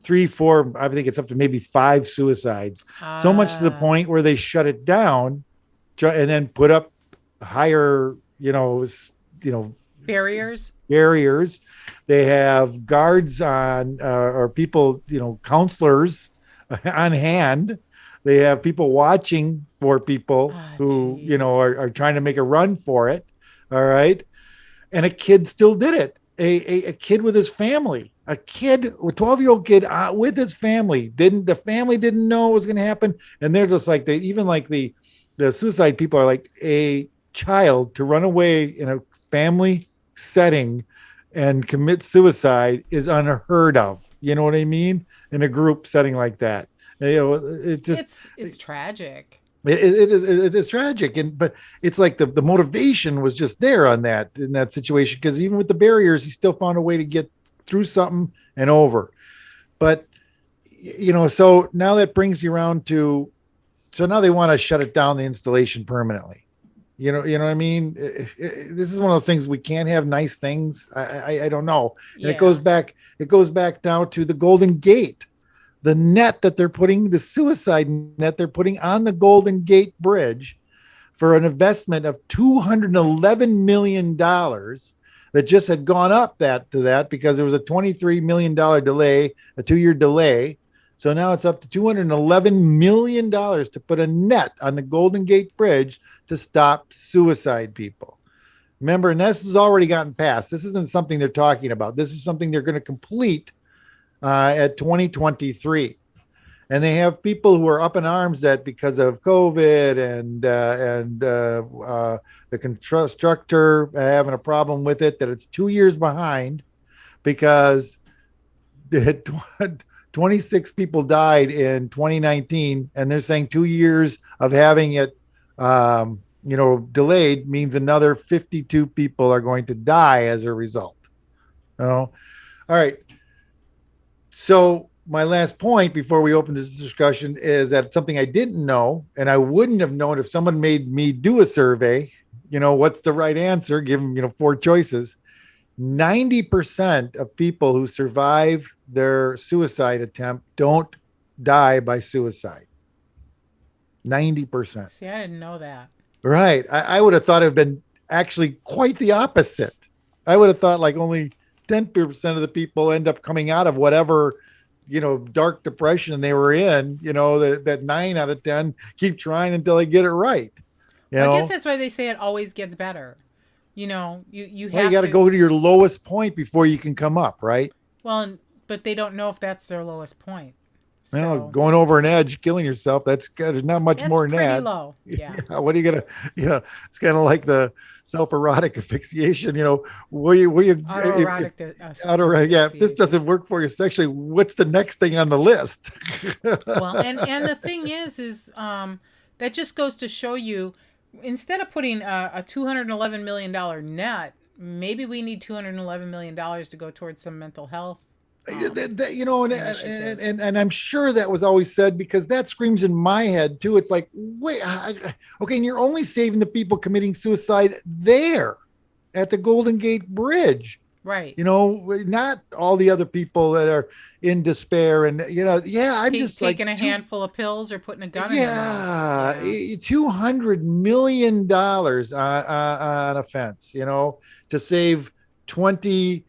three, four, I think it's up to maybe five suicides, so much to the Ah, point where they shut it down and then put up higher, you know, barriers. barriers. They have guards on, or people, counselors on hand. They have people watching for people Ah, who, jeez. are trying to make a run for it. All right. And a kid still did it. A kid with his family, a 12-year-old kid with his family. The family didn't know it was going to happen. And they're just like, the suicide people are like, a child to run away in a family setting and commit suicide is unheard of. You know what I mean? In a group setting like that. It just, It's tragic. it is tragic, but it's like the motivation was just there on that in that situation, because even with the barriers he still found a way to get through something and over. But so now that brings you around to, so now they want to shut it down, the installation, permanently. You know what I mean? This is one of those things, we can't have nice things. I don't know. And Yeah. it goes back down to the Golden Gate, the net that they're putting, the suicide net they're putting on the Golden Gate Bridge for an investment of $211 million that just had gone up that because there was a $23 million delay, a 2-year delay. So now it's up to $211 million to put a net on the Golden Gate Bridge to stop suicide people. Remember, and this has already gotten passed. This isn't something they're talking about. This is something they're going to complete at 2023. And they have people who are up in arms that because of COVID and the constructor having a problem with it, that it's 2 years behind because 26 people died in 2019, and they're saying 2 years of having it, delayed means another 52 people are going to die as a result. All right. So my last point before we open this discussion is that something I didn't know, and I wouldn't have known if someone made me do a survey. What's the right answer? Give them, four choices. 90% of people who survive their suicide attempt don't die by suicide. 90%. See, I didn't know that. Right. I would have thought it would have been actually quite the opposite. I would have thought like only 10% of the people end up coming out of whatever, dark depression they were in, that 9 out of 10 keep trying until they get it right. You Well, I guess know, that's why they say it always gets better. You well, you have got to to. go to your lowest point before you can come up, right? Well, but they don't know if that's their lowest point. So Going over an edge, killing yourself, that's good. There's not much that's more than pretty that. low. Yeah. Yeah, what are you gonna, it's kind of like the self-erotic asphyxiation, where you, if Autoerotic yeah, if this asphyxiation. doesn't work for you sexually, what's the next thing on the list? Well, and the thing is that just goes to show you, instead of putting a $211 million net, maybe we need $211 million to go towards some mental health initiatives. And I'm sure that was always said, because that screams in my head too. It's like, wait, okay, and you're only saving the people committing suicide there at the Golden Gate Bridge. Right. Not all the other people that are in despair and yeah, I'm just like Taking a handful of pills or putting a gun in their mouth. yeah, Yeah. $200 million on a fence, to save 20,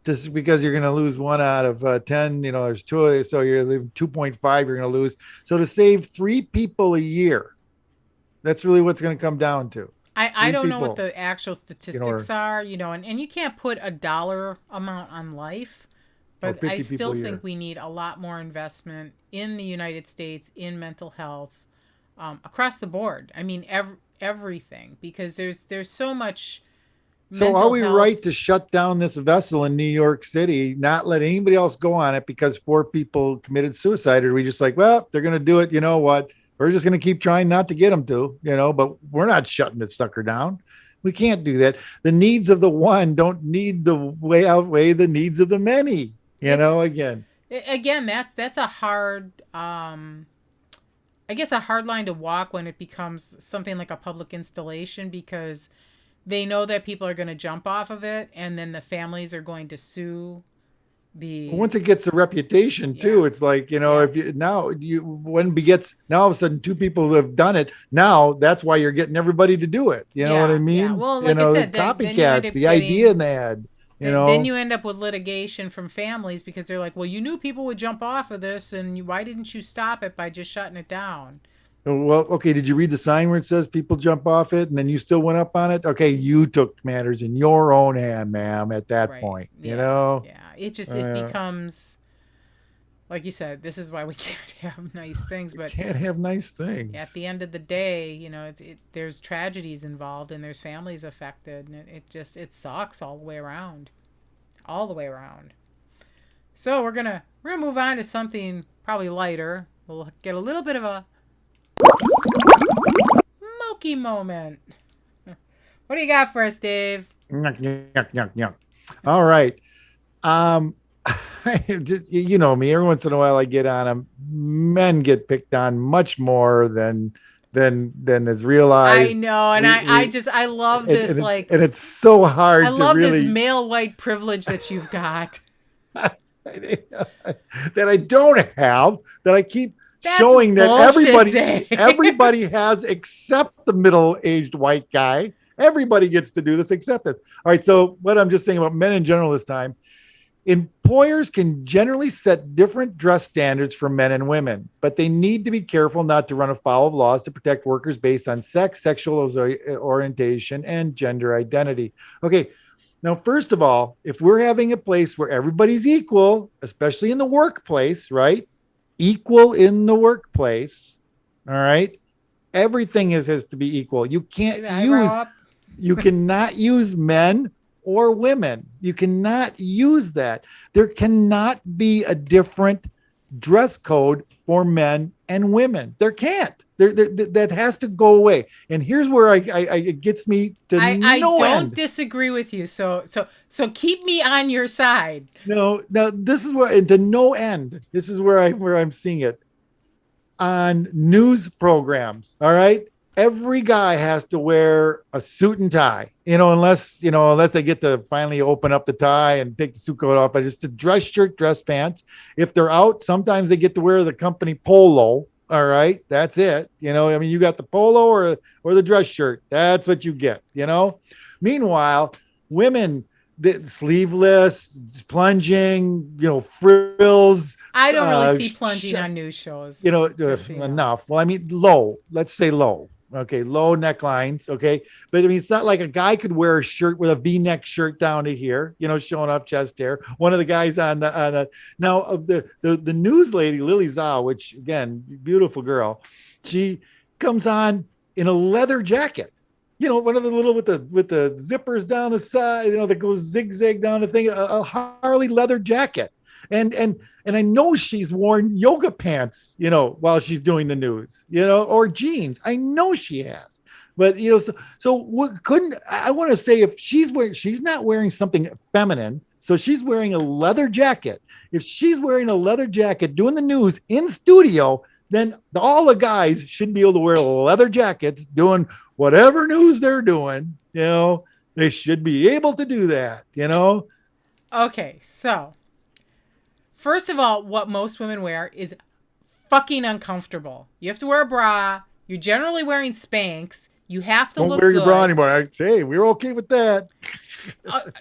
just because you're going to lose 1 out of 10, there's two, so you're leaving 2.5, you're going to lose. So to save 3 people a year, that's really what's going to come down to. I Three don't know what people, the actual or, statistics are, and you can't put a dollar amount on life, or but I 50 people still a think year. we need a lot more investment in the United States in mental health, across the board. I mean, everything, because there's so much So are mental we health. right to shut down this vessel in New York City, not let anybody else go on it because 4 people committed suicide? Or are we just like, well, they're going to do it. You know what? We're just going to keep trying not to get them to, but we're not shutting this sucker down. We can't do that. The needs of the one don't need the way outweigh the needs of the many. It's Again. again that's a hard I guess a hard line to walk when it becomes something like a public installation, because they know that people are going to jump off of it, and then the families are going to sue the Once it gets a reputation yeah too, it's like, yeah if you now you one begets, now all of a sudden two people who have done it, now that's why you're getting everybody to do it. You know what I yeah. mean? Well, like I The said, then you end copycats, up the idea in getting the ad, you then know. you end up with litigation from families because they're like, well, you knew people would jump off of this, and why didn't you stop it by just shutting it down? Well, okay, did you read the sign where it says people jump off it and then you still went up on it? Okay, you took matters in your own hand, ma'am, at that Right. point, Yeah. It Uh, becomes like you said, this is why we can't have nice things. we But can't have nice at things. the end of the day, there's tragedies involved and there's families affected, and it sucks all the way around, all the way around. So we're gonna move on to something probably lighter. We'll get a little bit of a MoKE moment. What do you got for us, Dave? Yuck, yuck, yuck, yuck. All right. Um, just, you know me. Every once in a while, I get on them. Men get picked on much more than is I realized. know, and I love And, this, like, and it's so I hard to love this really male white privilege that you've got. that I don't have, that I keep That's showing that bullshit, Dave. everybody has, except the middle-aged white guy. Everybody gets to do this except it. All right. So what I'm just saying about men in general this time, employers can generally set different dress standards for men and women, but they need to be careful not to run afoul of laws to protect workers based on sex, sexual orientation, and gender identity. Okay. Now, first of all, if we're having a place where everybody's equal, especially in the workplace, right? Equal in the workplace. All right. Everything has to be equal. Eyebrow up. You cannot use men or women. You cannot use that. There cannot be a different dress code for men and women. There can't. That has to go away. And here's where it gets me to I no don't end. disagree with you. So keep me on your side. No, now this is where, and to no end. This is where I'm seeing it on news programs. All right. Every guy has to wear a suit and tie, unless they get to finally open up the tie and take the suit coat off, but just a dress shirt, dress pants. If they're out, sometimes they get to wear the company polo. All right. That's it. You got the polo or the dress shirt. That's what you get. Meanwhile, women, the sleeveless, plunging, frills, I don't really see sh- plunging on news shows. you know, Just so you know. enough. Well, I mean, low. Let's say low. Okay, low necklines. Okay, but I mean, it's not like a guy could wear a shirt with a V-neck shirt down to here, showing off chest hair. One of the guys on a now of the news lady Lily Zhao, which again, beautiful girl, she comes on in a leather jacket. One of the little with the zippers down the side, that goes zigzag down the thing, a Harley leather jacket. And I know she's worn yoga pants, while she's doing the news, or jeans. I know she has. But so what couldn't I want to say, if she's not wearing something feminine, so she's wearing a leather jacket. If she's wearing a leather jacket doing the news in studio, then all the guys should be able to wear leather jackets doing whatever news they're doing. They should be able to do that. Okay, so first of all, what most women wear is fucking uncomfortable. You have to wear a bra. You're generally wearing Spanx. You have to Don't look wear your bra good. anymore. I say, we're okay with that.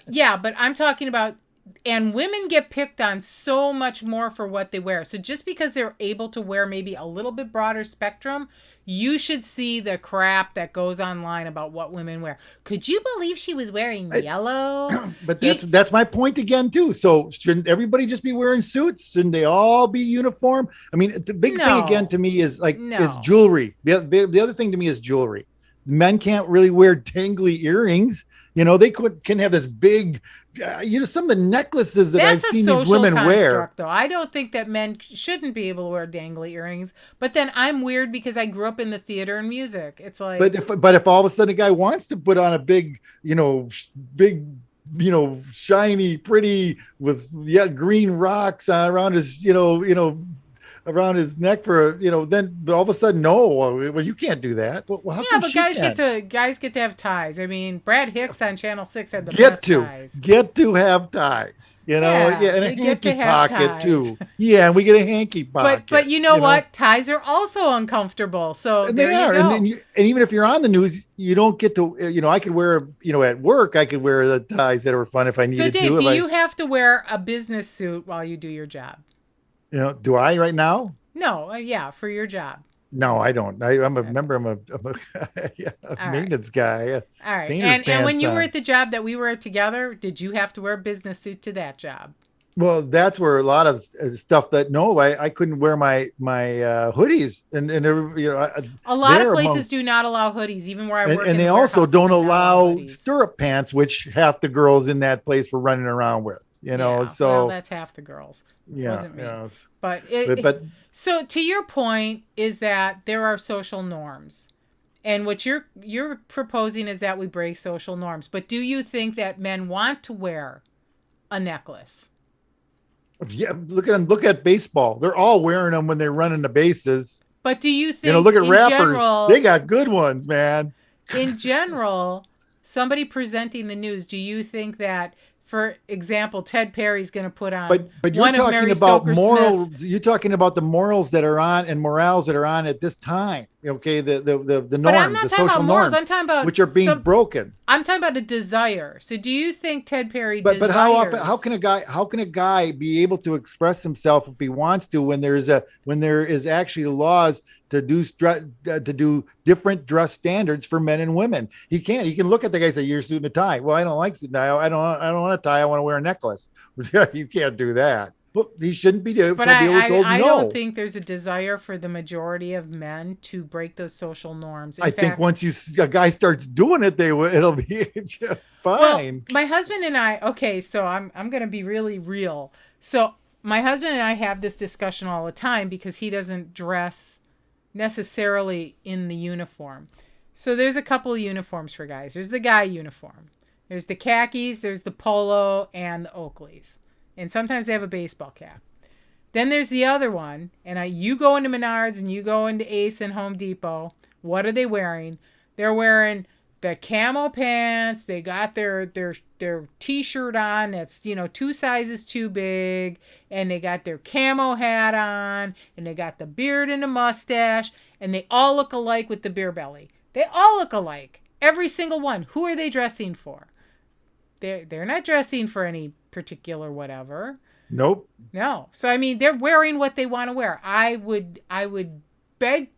Yeah, but I'm talking about, and women get picked on so much more for what they wear. So just because they're able to wear maybe a little bit broader spectrum, you should see the crap that goes online about what women wear. Could you believe she was wearing yellow? But that's my point again too. So shouldn't everybody just be wearing suits? Shouldn't they all be uniform? I mean, the big thing again No. to me is No. jewelry. The other thing to me is jewelry. men can't really wear dangly earrings. They can have this big, some of the necklaces that I've That's a seen these social women wear. construct, though. I don't think that men shouldn't be able to wear dangly earrings. But then I'm weird because I grew up in the theater and music. It's like, But if all of a sudden a guy wants to put on a big, big, shiny, pretty with green rocks around his, around his neck for then all of a sudden no, well you can't do that. Well, how yeah, come but she can? guys get to have ties. I mean, Brad Hicks on Channel 6 had the Get best to ties. get to have ties, Yeah, yeah, and a they get hanky to have pocket ties. too. Yeah, and we get a hanky But pocket, you know what? Ties are also uncomfortable. So and there they you are. And then go. and even if you're on the news, you don't get to, I could wear, at work, I could wear the ties that were fun if I So needed Dave, to. do If I, you have to wear a business suit while you do your job? do I right now? No, yeah, for your job. No, I don't. I'm a Okay. member. Yeah, a All right. maintenance guy, All right. painter's And when pants you were on. at the job that we were at together, did you have to wear a business suit to that job? Well, that's where a lot of stuff that no, I couldn't wear my hoodies, and A lot of they're places among, do not allow hoodies. Even where I work and in they the also warehouse, they don't do not allow allow hoodies. stirrup pants, which half the girls in that place were running around with. Yeah, well, So that's half the girls. yeah, Wasn't me. yeah. But But so to your point is that there are social norms. And what you're proposing is that we break social norms. But do you think that men want to wear a necklace? yeah, look at baseball. They're all wearing them when they're running the bases. But do you think Look at rappers. They got good ones, man. in general, somebody presenting the news, do you think that, for example, Ted Perry's going to put on But you're one of talking Mary about Stoker moral. Smith's? You're talking about the morals that are on and morals that are on at this time. Okay, the But I'm norms, not the talking about social morals. norms, I'm talking about which are being broken. I'm talking about a desire. So do you think Ted Perry But how often? How desires? can a guy be able to express himself if he wants to when there is actually laws to do different dress standards for men and women? He can't. He can look at the guy and say, "You're suit and a tie." Well, I don't like suit and tie. I don't want a tie. I want to wear a necklace. You can't do that. Well, he shouldn't be able But told I don't no. think there's a desire for the majority of men to break those social norms. In I think fact, once a guy starts doing it, it'll be well, fine. my husband and I, okay, so I'm going to be really real. So my husband and I have this discussion all the time because he doesn't dress necessarily in the uniform. So there's a couple of uniforms for guys. There's the guy uniform. There's the khakis, there's the polo, and the Oakleys. And sometimes they have a baseball cap. Then there's the other one, and you go into Menards and you go into Ace and Home Depot. What are they wearing? They're wearing the camo pants. They got their t-shirt on that's 2 sizes too big, and they got their camo hat on, and they got the beard and the mustache, and they all look alike with the beer belly. They all look alike, every single one. Who are they dressing for? They're not dressing for any particular whatever. Nope. No. So I mean, they're wearing what they want to wear. I would beg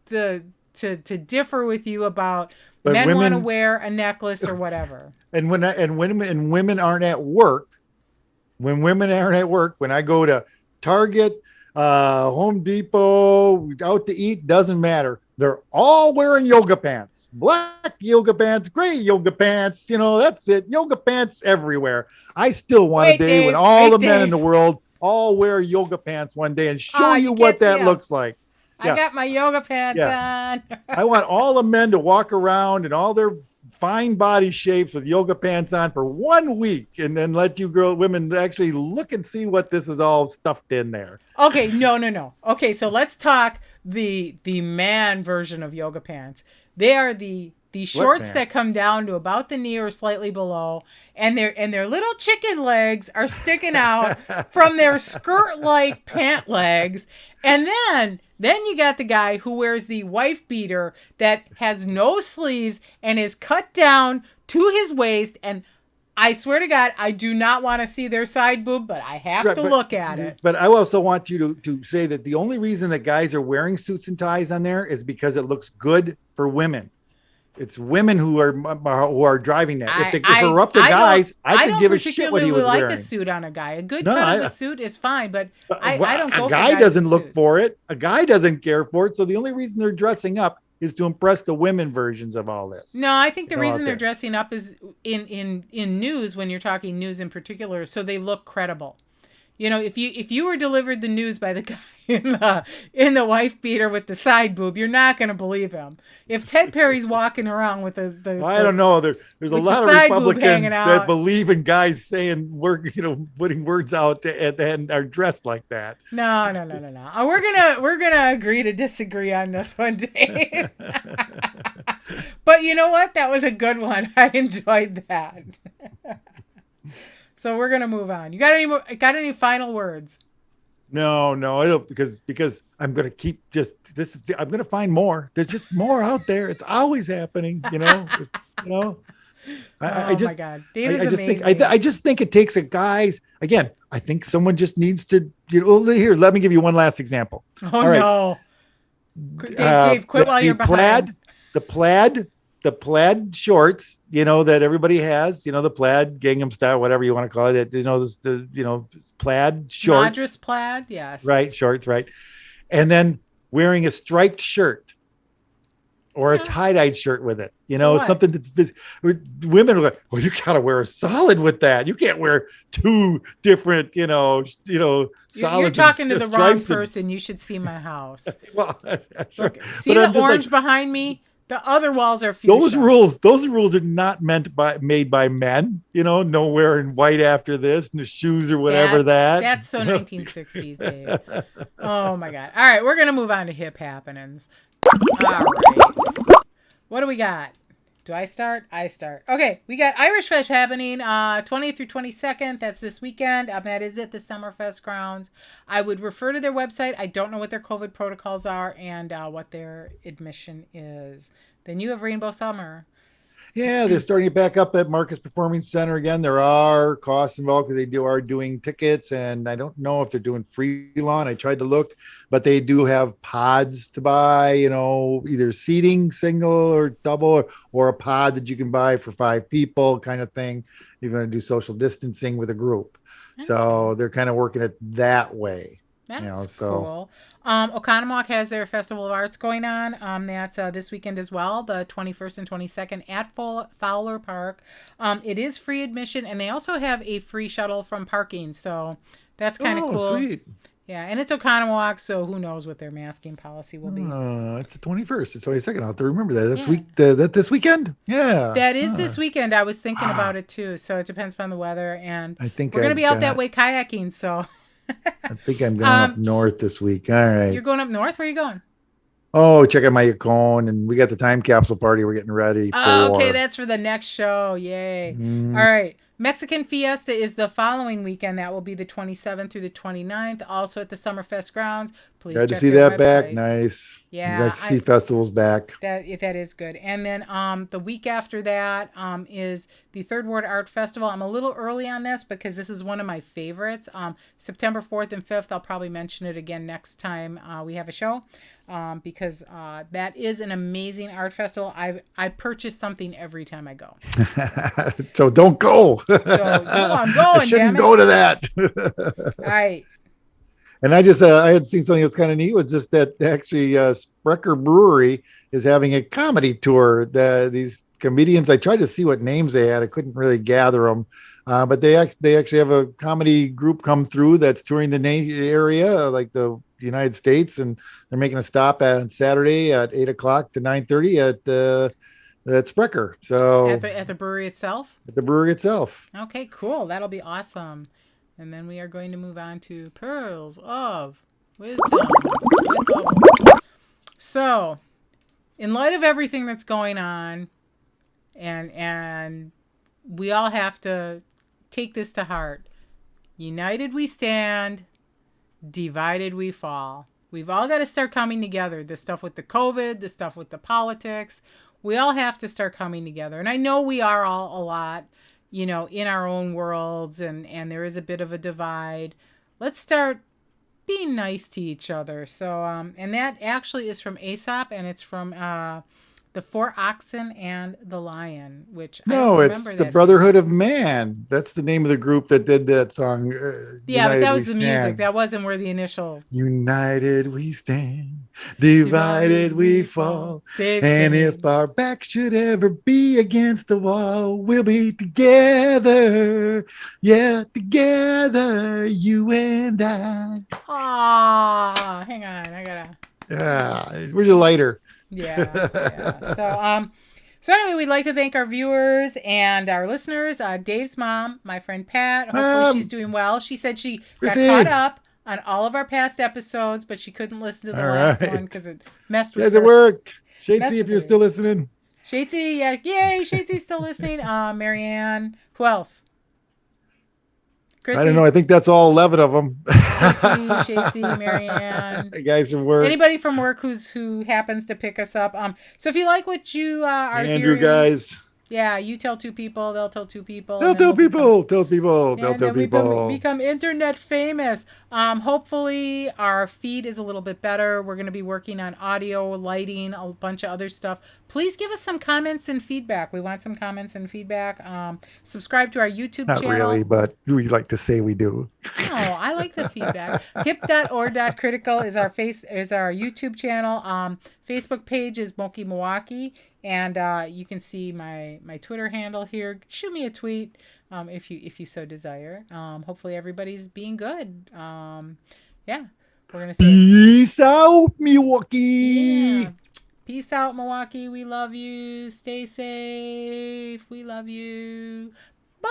to differ with you about But men want to women wear a necklace or whatever. and women aren't at work. When women aren't at work, when I go to Target, Home Depot, out to eat, doesn't matter. They're all wearing yoga pants, black yoga pants, gray yoga pants. That's it. Yoga pants everywhere. I still want a Wait, day when Dave. all Wait, the men in the Dave. world all wear yoga pants one day and show Oh, you you what can't see that them. looks like. I Yeah, got my yoga pants yeah. on. I want all the men to walk around in all their fine body shapes with yoga pants on for 1 week, and then let you women actually look and see what this is all stuffed in there. Okay, no. Okay, so let's talk the man version of yoga pants. They are the What shorts pants? that come down to about the knee or slightly below, and their little chicken legs are sticking out from their skirt-like pant legs. And then you got the guy who wears the wife beater that has no sleeves and is cut down to his waist. And I swear to God, I do not want to see their side boob, but I have Right, to look at it. but I also want you to say that the only reason that guys are wearing suits and ties on there is because it looks good for women. It's women who are driving that. If it were up to guys, I I could don't give a shit what he particularly was like a wearing. suit on a guy. A good No, cut of a suit is fine, but I don't a go for guy guys in doesn't look suits. for it. A guy doesn't care for it. So the only reason they're dressing up is to impress the women versions of all this, No, I think the you know, reason out they're there. dressing up is in news, when you're talking news in particular, so they look credible. You know, if you were delivered the news by the guy in the wife beater with the side boob, you're not going to believe him. If Ted Perry's walking around with I don't know. There's a with the lot of side boob hanging Republicans that out, believe in guys saying word, putting words out and are dressed like that. no, no, no, no, no. We're gonna agree to disagree on this one, Dave. But you know what? That was a good one. I enjoyed that. So we're gonna move on. You got any more? Got any final words? No, no, I don't because I'm gonna keep just this is I'm gonna find more. There's just more out there. It's always happening, It's I Oh my just God, Dave is I just think amazing. I just think it takes a guys again. I think someone just needs to here. Let me give you one last example. Oh All right, no, Dave, quit while the you're behind. the plaid the plaid shorts, that everybody has, the plaid gingham style, whatever you want to call it. This the plaid shorts, Madras plaid, yes. right? Shorts, right? And then wearing a striped shirt or a Yeah. tie-dyed shirt with it, So what? something that's women are like, well, you gotta wear a solid with that. You can't wear two different, You're solids and talking to the wrong stripes and person. You should see my house. well, sure. Look, see But the I'm just like, orange behind me? The other walls are those fuchsia. rules, those rules are not made by men, no wearing white after this and the shoes or whatever that, That's so 1960s, Dave. Oh my God. All right, we're gonna move on to hip happenings. All right. What do we got? Do I start? I start. Okay, we got Irish Fest happening 20th through 22nd. That's this weekend. That is at the Summerfest grounds. I would refer to their website. I don't know what their COVID protocols are and what their admission is. Then you have Rainbow Summer. Yeah, they're starting it back up at Marcus Performing Center again. There are costs involved because are doing tickets, and I don't know if they're doing free lawn. I tried to look, but they do have pods to buy. Either seating, single or double, or a pod that you can buy for 5 people, kind of thing. You're going to do social distancing with a group, Okay. so they're kind of working it that way. That's So cool. Oconomowoc has their Festival of Arts going on. That's this weekend as well, the 21st and 22nd at Fowler Park. It is free admission, and they also have a free shuttle from parking, so that's kind of oh, cool. sweet. Yeah, and it's Oconomowoc, so who knows what their masking policy will be. It's the 21st. It's 22nd. I'll have to remember that. That's Yeah. week. That this weekend. Yeah. That is Huh. this weekend. I was thinking Ah, about it too, so it depends upon the weather, and I think we're going I to be out that got. way kayaking, so. I think I'm going up um, north this week. All you're right. going up north? Where are you going? Oh, check out my Yukon, and we got the time capsule party we're getting ready Oh, okay, for. that's for the next show. Yay. All Mm, right. Mexican Fiesta is the following weekend. That will be the 27th through the 29th, also at the Summerfest grounds. Please glad to check see their that back. website. Nice. Yeah, Nice to see festivals back. that is good. And then the week after that is the Third Ward Art Festival. I'm a little early on this because this is one of my favorites. September 4th and 5th. I'll probably mention it again next time we have a show. Because that is an amazing art festival. I purchase something every time I go. So don't go. So no, I'm I going. Damn shouldn't it! go to that. All right. And I had seen something that's kind of neat. Was just that actually Sprecher Brewery is having a comedy tour. These comedians, I tried to see what names they had. I couldn't really gather them, but they actually have a comedy group come through that's touring the area, like the United States, and they're making a stop on Saturday at 8 o'clock to 9:30 at Sprecher. At So the brewery itself. at the brewery itself. Okay, cool. That'll be awesome. And then we are going to move on to Pearls of Wisdom. With Bubbles. So, in light of everything that's going on, and we all have to take this to heart. United we stand, divided we fall. We've all got to start coming together. The stuff with the COVID, the stuff with the politics. We all have to start coming together. And I know we are all a lot, in our own worlds, and there is a bit of a divide. Let's start being nice to each other. So, and that actually is from Aesop, and it's from the The Four Oxen and the Lion, which I don't No, it's remember the that from. Brotherhood of Man. That's the name of the group that did that song. Yeah, but United that We was the music. Stand. That wasn't where the initial United we stand, divided divided we we fall. fall. Dave And if singing. our back should ever be against the wall, we'll be together. Yeah, together, you and I. Ah, hang on. I gotta. Yeah, where's your lighter? Yeah, yeah. So anyway, we'd like to thank our viewers and our listeners. Dave's mom, my friend Pat. Hopefully, she's Mom, doing well. She said she got caught Chrissy. up on all of our past episodes, but she couldn't listen to the All last one right. because it messed You with guys at her. work. Shadesy, Messed if with you're her. still listening. Shatesy, yeah, yay! Shatesy's still listening. Marianne. Who else? I don't know. Chrissy, I think that's all 11 of them. Chrissy, Shatesy, Marianne. Guys from work. Anybody from work who happens to pick us up. So if you like what you are Andrew, hearing, guys. yeah, you tell two people, they'll tell two people, and They'll then tell we'll become people. Tell people. They'll and tell then we people. become internet famous. Hopefully, our feed is a little bit better. We're going to be working on audio, lighting, a bunch of other stuff. Please give us some comments and feedback. We want some comments and feedback. Subscribe to our YouTube Not really, channel. but we like to say we do. No, I like the feedback. Hip.or.critical is our YouTube channel. Facebook page is MoKE Milwaukee, and you can see my Twitter handle here. Shoot me a tweet if you so desire. Hopefully everybody's being good. Yeah, we're gonna say Peace out, yeah. Milwaukee. Peace out, Milwaukee. We love you. Stay safe. We love you. Bye.